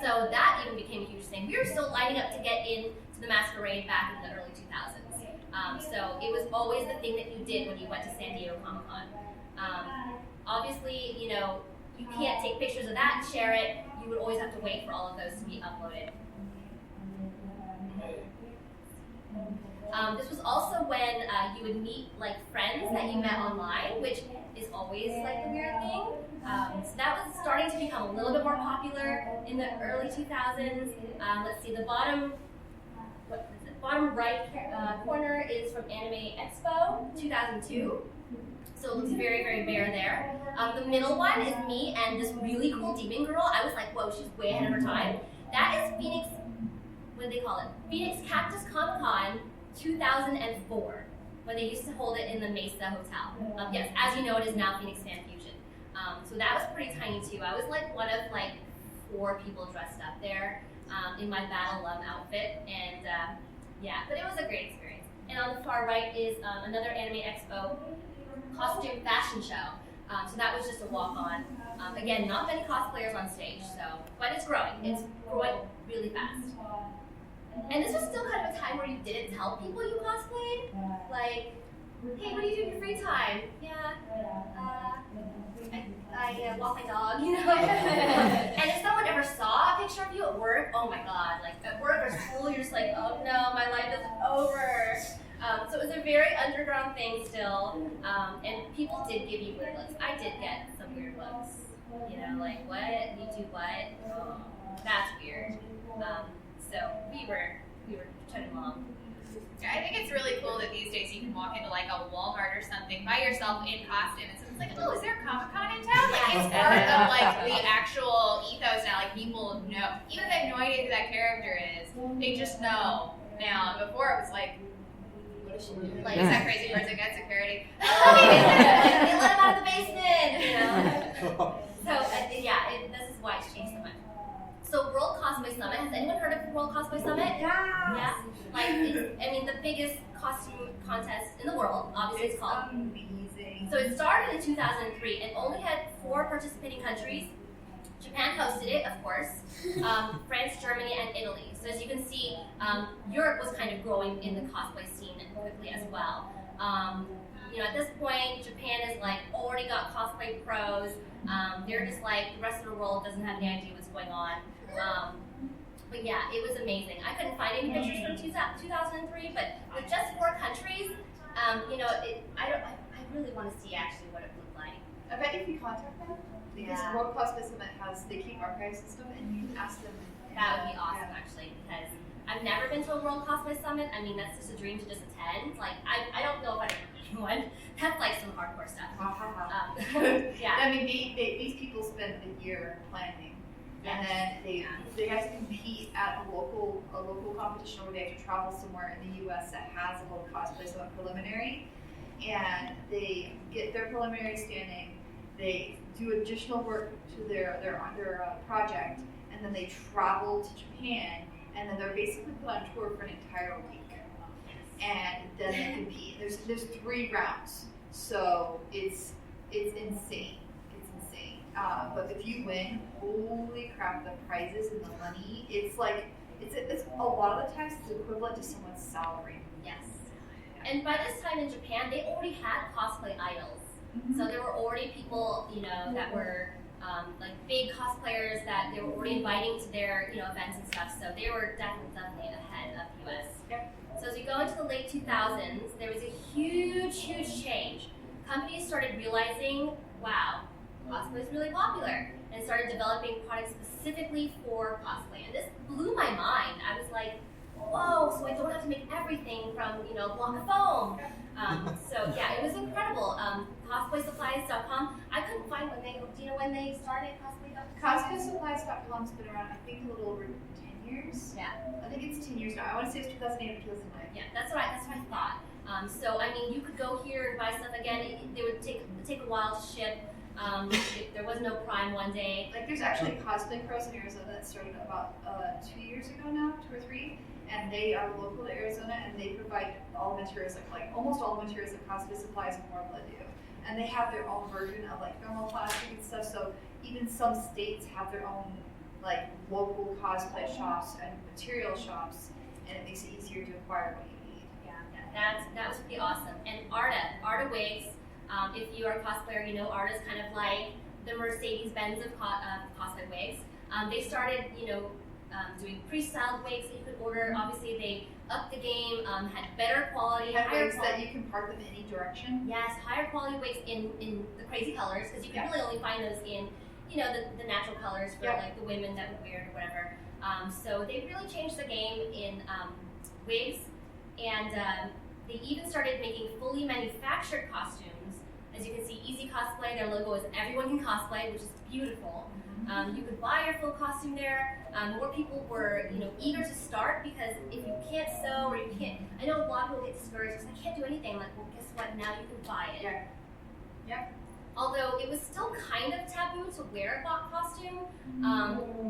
[SPEAKER 3] So that even became a huge thing. We were still lining up to get into the masquerade back in the early 2000s. So it was always the thing that you did when you went to San Diego Comic-Con. Obviously, you can't take pictures of that and share it. You would always have to wait for all of those to be uploaded. This was also when you would meet like friends that you met online, which is always like a weird thing. So that was starting to become a little bit more popular in the early 2000s. Let's see, the bottom right corner is from Anime Expo 2002. So it looks very, very bare there. The middle one is me and this really cool demon girl. I was like, whoa, she's way ahead of her time. That is Phoenix, what do they call it? Phoenix Cactus Comic-Con 2004, when they used to hold it in the Mesa Hotel. Yes, as you know, it is now Phoenix Fan Fusion. So that was pretty tiny too. I was like one of like 4 people dressed up there in my Battle Lum outfit, and yeah, but it was a great experience. And on the far right is another Anime Expo costume fashion show. So that was just a walk-on. Again, not many cosplayers on stage, but it's growing. It's growing really fast. And this was still kind of a time where you didn't tell people you cosplayed. Like, hey, what do you do in your free time? Yeah, I walk my dog, And if someone ever saw a picture of you at work, oh my god, like at work or school, you're just like, oh no, my life is over. So it was a very underground thing still, and people did give you weird looks. I did get some weird looks. You know, like, what? You do what? Oh, that's weird. So we were chugging along.
[SPEAKER 4] I think it's really cool that these days you can walk into like a Walmart or something by yourself in costume and someone's like, oh, is there a Comic-Con in town? Like, it's part of like the actual ethos now. Like, people know, even if they have no idea who that character is, they just know now. And before it was like, what is she doing? Like, is that crazy person got security?
[SPEAKER 3] Like, they let him out of the basement, you know? So, this is why it's changed so much. So, World Cosplay Summit, has anyone heard of World Cosplay Summit? Yeah. Like, the biggest costume contest in the world, obviously it's called.
[SPEAKER 5] Amazing.
[SPEAKER 3] So, it started in 2003 and only had 4 participating countries. Japan hosted it, of course, France, Germany, and Italy. So as you can see, Europe was kind of growing in the cosplay scene quickly as well. At this point, Japan is like already got cosplay pros. They're just like the rest of the world doesn't have any idea what's going on. But yeah, it was amazing. I couldn't find any pictures from 2003, but with just 4 countries, I really want to see actually what it looked like.
[SPEAKER 5] I bet if you contact them, because World Cosplay Summit they keep archives and stuff, and you can ask them.
[SPEAKER 3] That would be awesome, actually, because I've never been to a World Cosplay Summit. I mean, that's just a dream to just attend. Like, I don't know if I'd ever one. That's like some hardcore stuff. Yeah.
[SPEAKER 5] I mean, these people spend a year planning, and then they have to compete at a local competition, where they have to travel somewhere in the U.S. that has a World Cosplay Summit preliminary, and they get their preliminary standing. They do additional work to their project, and then they travel to Japan, and then they're basically put on tour for an entire week. And then they compete. There's 3 rounds, so it's insane. It's insane. But if you win, holy crap, the prizes and the money! It's like it's a lot of the times it's equivalent to someone's salary.
[SPEAKER 3] Yes. And by this time in Japan, they already had cosplay idols. Mm-hmm. So there were already people, that were like big cosplayers that they were already inviting to their, events and stuff. So they were definitely ahead of the US.
[SPEAKER 5] Yep.
[SPEAKER 3] So as we go into the late 2000s, there was a huge change. Companies started realizing, wow, cosplay is really popular, and started developing products specifically for cosplay. And this blew my mind. I was like, whoa, so I don't have to make everything from, a block of foam. So yeah, it was incredible. CosplaySupplies.com. I couldn't find do you know when they started cosplay.com?
[SPEAKER 5] CosplaySupplies.com's been around, I think, a little over 10 years.
[SPEAKER 3] Yeah.
[SPEAKER 5] I think it's 10 years now. I want to say it's 2008 or 2009.
[SPEAKER 3] Yeah, that's what I thought. So you could go here and buy stuff again. They would take a while to ship. There was no Prime one day.
[SPEAKER 5] Like, there's actually Cosplay Pros in Arizona that started about 2 years ago now, 2 or 3. And they are local to Arizona, and they provide all the materials, like almost all the materials that Cosplay Supplies and more will do. And they have their own version of like thermoplastic and stuff. So even some states have their own like local cosplay shops and material shops, and it makes it easier to acquire what you need.
[SPEAKER 3] Yeah, that was pretty awesome. And Arta wigs. If you are a cosplayer, Arta's kind of like the Mercedes-Benz of cosplay wigs. They started, doing pre-styled wigs that you could order. Obviously, they upped the game, had better quality, higher
[SPEAKER 5] wigs that you can part them in any direction.
[SPEAKER 3] Yes, higher quality wigs in the crazy colors, because you can really only find those in, the natural colors for like the women that would wear it or whatever. So they really changed the game in wigs, and they even started making fully manufactured costumes. As you can see, Easy Cosplay, their logo is everyone can cosplay, which is beautiful. You could buy your full costume there. More people were, eager to start, because if you can't sew or you can't, I know a lot of people get discouraged because I can't do anything. Like, well, guess what? Now you can buy it.
[SPEAKER 5] Yeah.
[SPEAKER 3] Although it was still kind of taboo to wear a bot costume.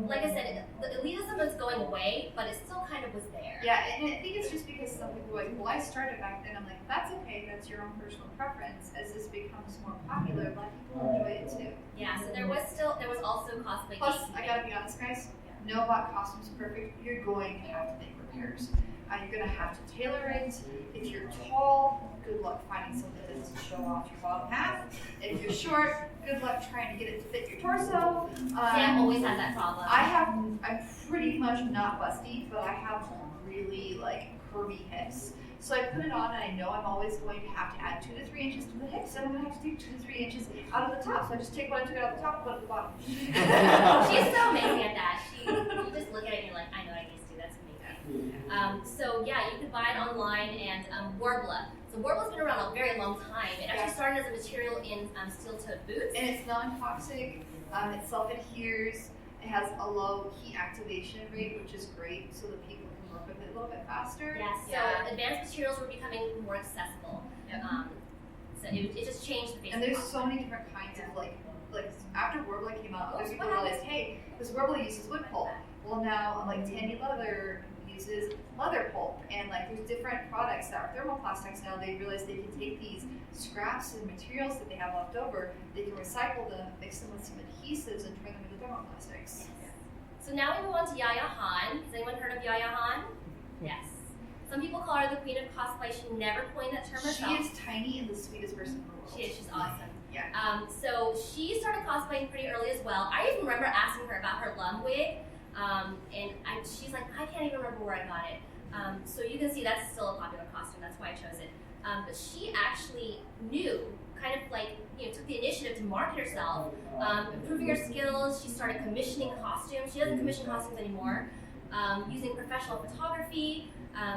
[SPEAKER 3] Like I said, the elitism is going away, but it still kind of was there.
[SPEAKER 5] Yeah, and I think it's just because some people are like, well, I started back then. I'm like, that's okay. That's your own personal preference. As this becomes more popular, Black people enjoy it too.
[SPEAKER 3] Yeah, so there was also cosplay.
[SPEAKER 5] Plus, I gotta be honest, guys. No bot costume's perfect. You're going to have to make repairs. You're going to have to tailor it. If you're tall, good luck finding something that doesn't show off your bottom half. If you're short, good luck trying to get it to fit your torso.
[SPEAKER 3] Sam always has that problem.
[SPEAKER 5] I'm pretty much not busty, but I have really like curvy hips. So I put it on, and I know I'm always going to have to add 2 to 3 inches to the hips, and I'm going to have to do 2 to 3 inches out of the top. So I just take what I took out of the top and put it at the bottom.
[SPEAKER 3] She's so amazing at that. You just look at it and you're like, I know what I need to do. That's amazing. So yeah, you can buy it online, and Warbler. So Warbler's been around a very long time. It actually started as a material in steel-toed boots.
[SPEAKER 5] And it's non-toxic. It self-adheres. It has a low heat activation rate, which is great, so that people can work with it a little bit faster.
[SPEAKER 3] Yes. So advanced materials were becoming more accessible.
[SPEAKER 5] Yep.
[SPEAKER 3] So it just changed the face.
[SPEAKER 5] And there's so many different kinds of like after Warbler came out, other people realized, hey, this Warbler uses wood pulp. Well, now like Tandy Leather uses leather pulp, and like there's different products that are thermoplastics now. They realize they can take these scraps and materials that they have left over, they can recycle them, mix them with some adhesives, and turn them into thermoplastics.
[SPEAKER 3] Yes. So now we move on to Yaya Han. Has anyone heard of Yaya Han? Yes. Some people call her the queen of cosplay. She never coined that term herself.
[SPEAKER 5] She is tiny and the sweetest person in the world.
[SPEAKER 3] She is. She's awesome.
[SPEAKER 5] Yeah.
[SPEAKER 3] So she started cosplaying pretty early as well. I even remember asking her about her lum wig. She's like, I can't even remember where I got it. So you can see that's still a popular costume. That's why I chose it. But she actually knew, kind of like, took the initiative to market herself, improving her skills. She started commissioning costumes. She doesn't commission costumes anymore, using professional photography.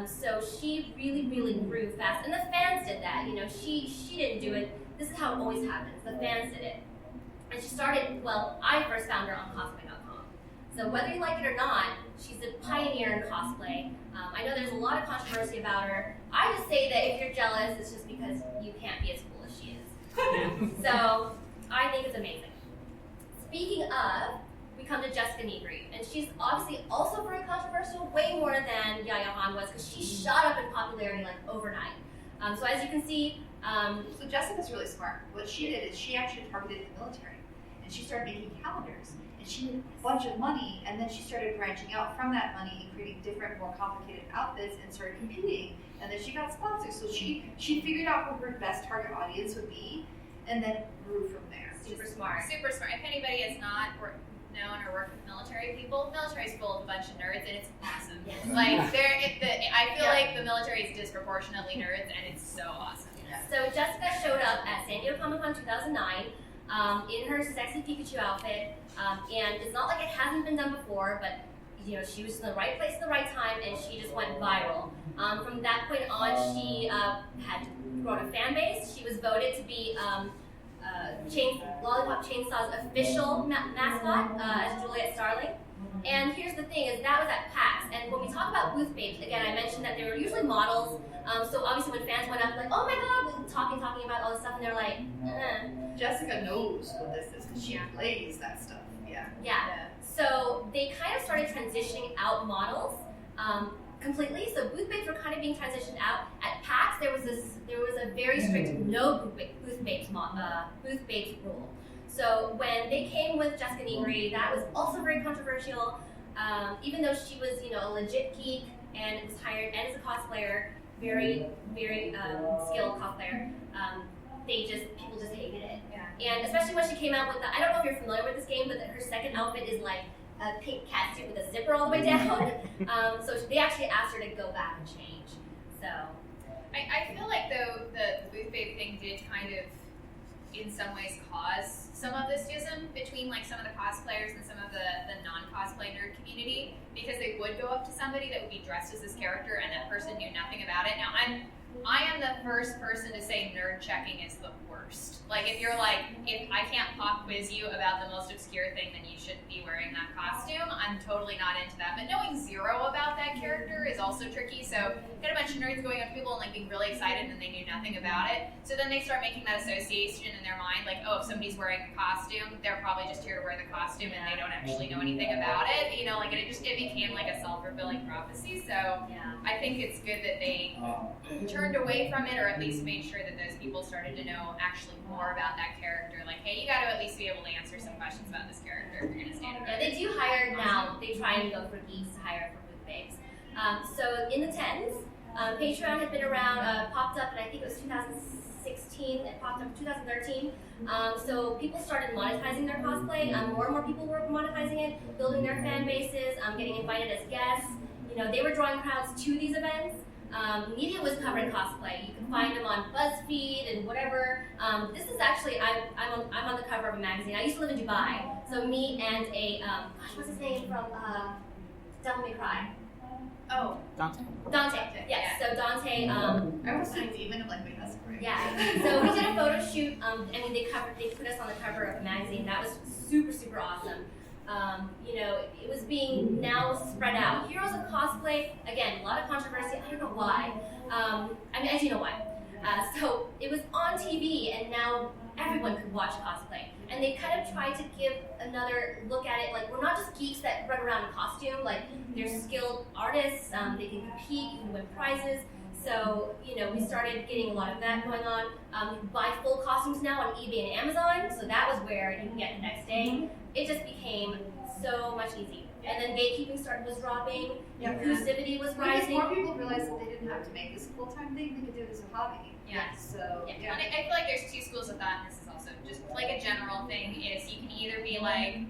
[SPEAKER 3] So she really, really grew fast. And the fans did that. She didn't do it. This is how it always happens. The fans did it. And she started, I first found her on cosplay.com. So whether you like it or not, she's a pioneer in cosplay. I know there's a lot of controversy about her. I just say that if you're jealous, it's just because you can't be as cool as she is. So I think it's amazing. Speaking of, we come to Jessica Negri, and she's obviously also very controversial, way more than Yaya Han was, because she shot up in popularity like overnight. So as you can see,
[SPEAKER 5] so Jessica's really smart. What she did is she actually targeted the military, and she started making calendars. And she made a bunch of money, and then she started branching out from that money and creating different, more complicated outfits and started competing. And then she got sponsors. So she figured out who her best target audience would be, and then grew from there.
[SPEAKER 3] super smart.
[SPEAKER 4] Super smart. If anybody has not known or worked with military people, military is full of a bunch of nerds, and it's awesome.
[SPEAKER 3] Yes.
[SPEAKER 4] Like I feel like the military is disproportionately nerds, and it's so awesome.
[SPEAKER 3] Yeah. So Jessica showed up at San Diego Comic-Con 2009 in her sexy Pikachu outfit, and it's not like it hasn't been done before, but she was in the right place at the right time, and she just went viral. From that point on, she had grown a fan base. She was voted to be Lollipop Chainsaw's official mascot as Juliet Starling. And here's the thing: is that was at PAX. And when we talk about booth babes, again, I mentioned that they were usually models. So obviously, when fans went up, like, "Oh my God," talking about all this stuff, and they're like,
[SPEAKER 5] Jessica knows what this is because she plays that stuff.
[SPEAKER 3] Yeah. So they kind of started transitioning out models completely. So booth babes were kind of being transitioned out. At PAX, there was a very strict no booth babes rule. So when they came with Jessica Negri, that was also very controversial. Even though she was, a legit geek and was hired and is a cosplayer, very, very skilled cosplayer, people just hated it. Yeah. And especially when she came out with I don't know if you're familiar with this game, but her second outfit is like a pink catsuit with a zipper all the way down. So they actually asked her to go back and change. So
[SPEAKER 4] I feel like though the booth babe thing did kind of, in some ways, cause some of the schism between like some of the cosplayers and some of the non-cosplay nerd community, because they would go up to somebody that would be dressed as this character and that person knew nothing about it. Now I am the first person to say nerd checking is the worst. Like if I can't pop quiz you about the most obscure thing, then you shouldn't be wearing that costume. I'm totally not into that. But knowing zero about that character is also tricky. So you get a bunch of nerds going up to people and like being really excited and they knew nothing about it. So then they start making that association in their mind, like, oh, if somebody's wearing a costume, they're probably just here to wear the costume and they don't actually know anything about it. Like it became like a self-fulfilling prophecy. So I think it's good that they turned away from it, or at least made sure that those people started to know actually more about that character. Like, hey, you got to at least be able to answer some questions about this character if you're going to stand
[SPEAKER 3] Yeah, they do hire now. They try and go for geeks to hire for booth babes. So in the 10s, Patreon had been around, popped up, and I think it was 2016. It popped up in 2013. So people started monetizing their cosplay. More and more people were monetizing it, building their fan bases, getting invited as guests. They were drawing crowds to these events. media was covering cosplay. You can find them on BuzzFeed and whatever. This is actually, I'm on the cover of a magazine. I used to live in Dubai, so me and a, what's his name from Devil May Cry?
[SPEAKER 4] Oh.
[SPEAKER 3] Dante, yes. So Dante,
[SPEAKER 5] I was saying demon, I'm like, wait, that's great.
[SPEAKER 3] yeah. So we did a photo shoot. They put us on the cover of a magazine. That was super, super awesome. It was being now spread out. Heroes of Cosplay, again, a lot of controversy. I don't know why. I do know why. So it was on TV, and now everyone could watch cosplay. And they kind of tried to give another look at it. Like, we're not just geeks that run around in costume. Like, they're skilled artists. They can compete. You can win prizes. So, we started getting a lot of that going on. You can buy full costumes now on eBay and Amazon. So that was where you can get the next day. It just became so much easier. And then gatekeeping was dropping. Inclusivity was
[SPEAKER 5] Because
[SPEAKER 3] rising.
[SPEAKER 5] more people realized that they didn't have to make this a full-time thing, they could do it as a hobby.
[SPEAKER 4] Yeah.
[SPEAKER 5] So,
[SPEAKER 4] Yeah. And I feel like there's two schools of thought, and this is also just like a general thing, is you can either be like,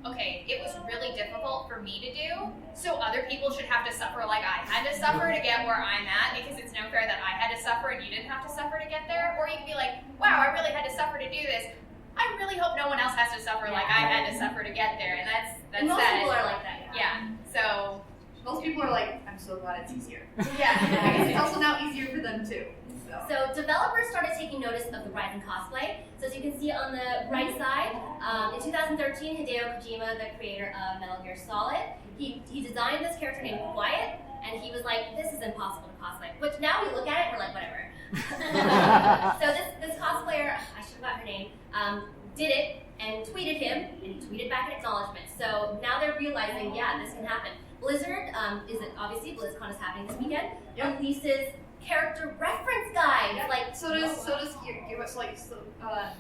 [SPEAKER 4] okay, it was really difficult for me to do, so other people should have to suffer like I had to suffer to get where I'm at, because it's no fair that I had to suffer and you didn't have to suffer to get there. Or you can be like, wow, I really had to suffer to do this. I really hope no one else has to suffer like I had to suffer to get there, and that's
[SPEAKER 3] And most
[SPEAKER 4] that.
[SPEAKER 3] people are like that.
[SPEAKER 4] Yeah. So
[SPEAKER 5] most people are like, I'm so glad it's easier.
[SPEAKER 4] yeah.
[SPEAKER 5] Because it's also now easier for them too.
[SPEAKER 3] So developers started taking notice of the rise in cosplay. So as you can see on the right side, in 2013, Hideo Kojima, the creator of Metal Gear Solid, he designed this character named Quiet, and he was like, this is impossible to cosplay. Which now we look at it, we're like, whatever. So this cosplayer, I should have got her name, did it and tweeted him, and he tweeted back an acknowledgement. So now they're realizing, yeah, this can happen. Blizzard, obviously BlizzCon is happening this weekend, releases character reference guides.
[SPEAKER 5] Yeah.
[SPEAKER 3] Like
[SPEAKER 5] So does Gearbox,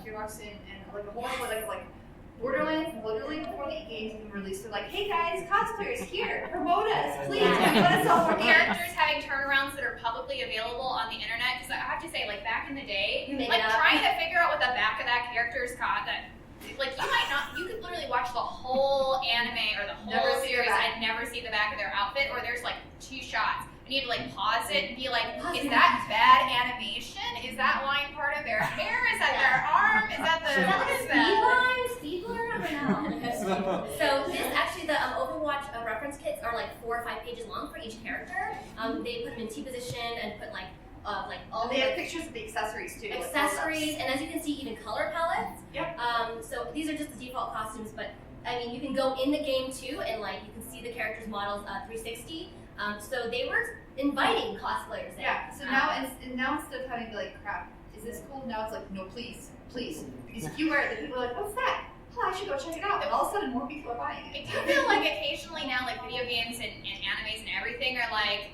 [SPEAKER 5] Gearbox and like a whole bunch of like Borderlands, literally before the games even released, they're like, hey guys, cosplayers, here, promote us, please, let us all promote
[SPEAKER 4] Characters having turnarounds that are publicly available on the internet, because I have to say, like, back in the day,
[SPEAKER 3] You make
[SPEAKER 4] like
[SPEAKER 3] it up.
[SPEAKER 4] trying to figure out what the back of that character's like you could literally watch the whole anime or the
[SPEAKER 5] Never
[SPEAKER 4] whole
[SPEAKER 5] see their
[SPEAKER 4] series
[SPEAKER 5] back.
[SPEAKER 4] and never see the back of their outfit, or there's like 2 shots. And you have to like pause it and be like, is that bad animation? Is that line part of their hair? Is that their arm? Is that the what is that?
[SPEAKER 3] speed blur? I don't know. So this actually, the Overwatch reference kits are like 4 or 5 pages long for each character. They put them in T position and put like all
[SPEAKER 5] They
[SPEAKER 3] the
[SPEAKER 5] have pictures of the accessories too.
[SPEAKER 3] accessories, and as you can see, even color palettes.
[SPEAKER 5] Yep.
[SPEAKER 3] So these are just the default costumes, but I mean, you can go in the game too, and like you can see the characters' models 360. So they were inviting cosplayers in.
[SPEAKER 5] Yeah. So now instead of having to be like, crap, is this cool? Now it's like, no, please. Because if you wear it, then people are like, what's that? Oh, I should go check it out. And all of a sudden, more people are buying
[SPEAKER 4] I
[SPEAKER 5] it.
[SPEAKER 4] do feel like occasionally now, like video games and animes and everything are like,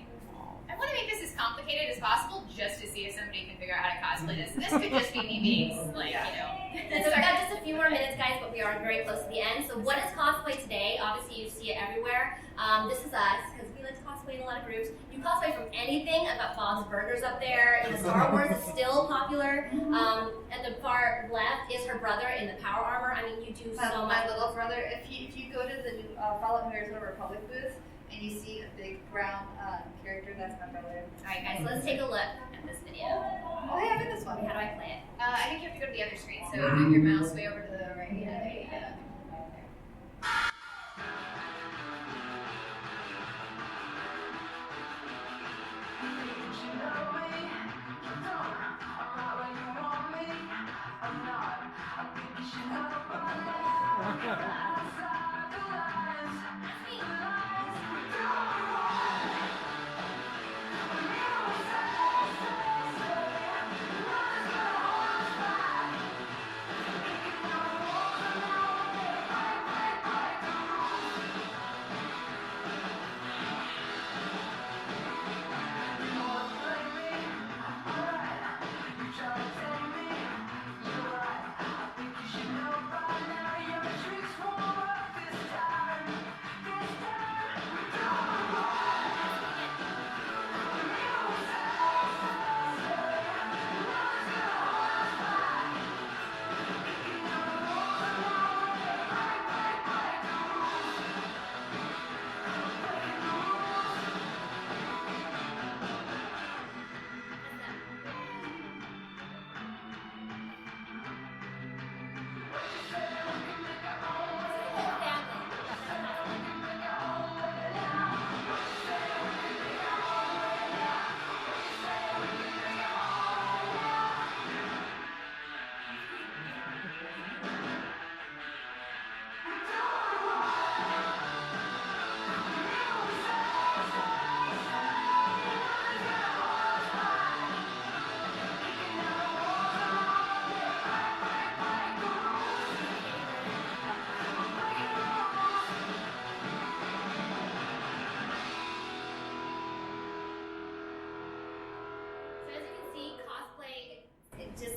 [SPEAKER 4] I want to make this as complicated as possible just to see if somebody can figure out how to cosplay this. This could just be me being like,
[SPEAKER 3] So we've got just a few more minutes, guys, but we are very close to the end. So what is cosplay today? Obviously, you see it everywhere. This is us, because we like to cosplay in a lot of groups. You cosplay from anything. I've got Bob's Burgers up there. Star Wars is still popular. At the far left is her brother in the power armor. I mean, you do so much.
[SPEAKER 5] My little brother, if you go to the new Fallout New Arizona Republic booth, and you see a big brown character, that's my brother.
[SPEAKER 3] Alright, guys, so let's take a look at this video.
[SPEAKER 5] Oh, hey, I'm in this one.
[SPEAKER 3] How do I play it?
[SPEAKER 4] I think you have to go to the other screen, so move your mouse way over to the right.
[SPEAKER 5] Yeah, there you go.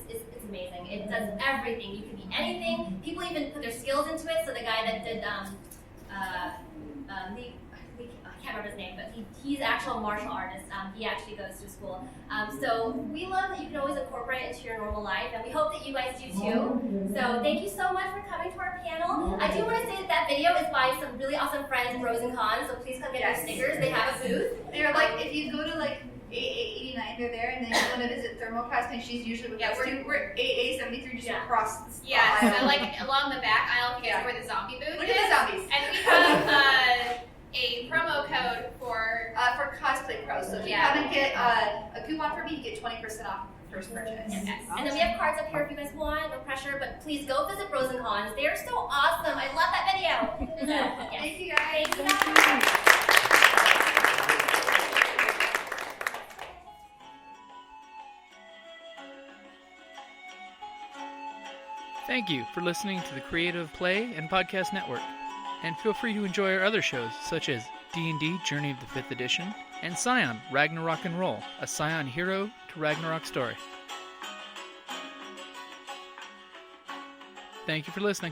[SPEAKER 3] it's amazing. It does everything. You can be anything. People even put their skills into it. So the guy that did I can't remember his name, but he's actual martial artist. He actually goes to school. So we love that you can always incorporate it into your normal life, and we hope that you guys do too. So thank you so much for coming to our panel. I do want to say that video is by some really awesome friends, Pros and Cons. So please come get your stickers. They have a booth.
[SPEAKER 5] They're like, if you go to like AA89, they're there, and then you want to visit ThermoCosplay, she's usually with us too. We're AA73 just across the aisle.
[SPEAKER 4] So like along the back aisle, if you guys know where the zombie booth
[SPEAKER 5] Look
[SPEAKER 4] is.
[SPEAKER 5] at the zombies.
[SPEAKER 4] And we have a promo code for
[SPEAKER 5] Cosplay Pros. So if you come and get a coupon for me, you get 20% off your first purchase.
[SPEAKER 3] Yes. And then we have cards up here if you guys want, no pressure, but please go visit Pros and Cons. They are so awesome. I love that video. So, yes.
[SPEAKER 5] Thank you guys.
[SPEAKER 3] Thank you guys.
[SPEAKER 1] Thank you for listening to the Creative Play and Podcast Network. And feel free to enjoy our other shows, such as D&D Journey of the 5th Edition, and Scion Ragnarok and Roll, a Scion hero to Ragnarok story. Thank you for listening.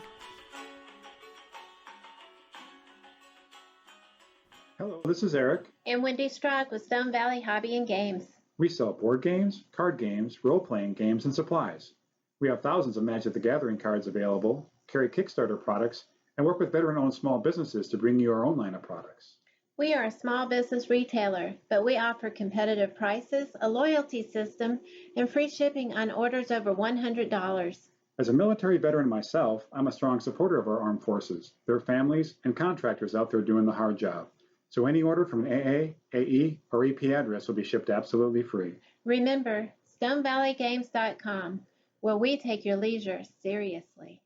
[SPEAKER 6] Hello, this is Eric.
[SPEAKER 7] And Wendy Strog with Stone Valley Hobby and Games.
[SPEAKER 6] We sell board games, card games, role-playing games, and supplies. We have thousands of Magic the Gathering cards available, carry Kickstarter products, and work with veteran-owned small businesses to bring you our own line of products.
[SPEAKER 7] We are a small business retailer, but we offer competitive prices, a loyalty system, and free shipping on orders over $100.
[SPEAKER 6] As a military veteran myself, I'm a strong supporter of our armed forces, their families, and contractors out there doing the hard job. So any order from an AA, AE, or EP address will be shipped absolutely free.
[SPEAKER 7] Remember, StoneValleyGames.com, where we take your leisure seriously.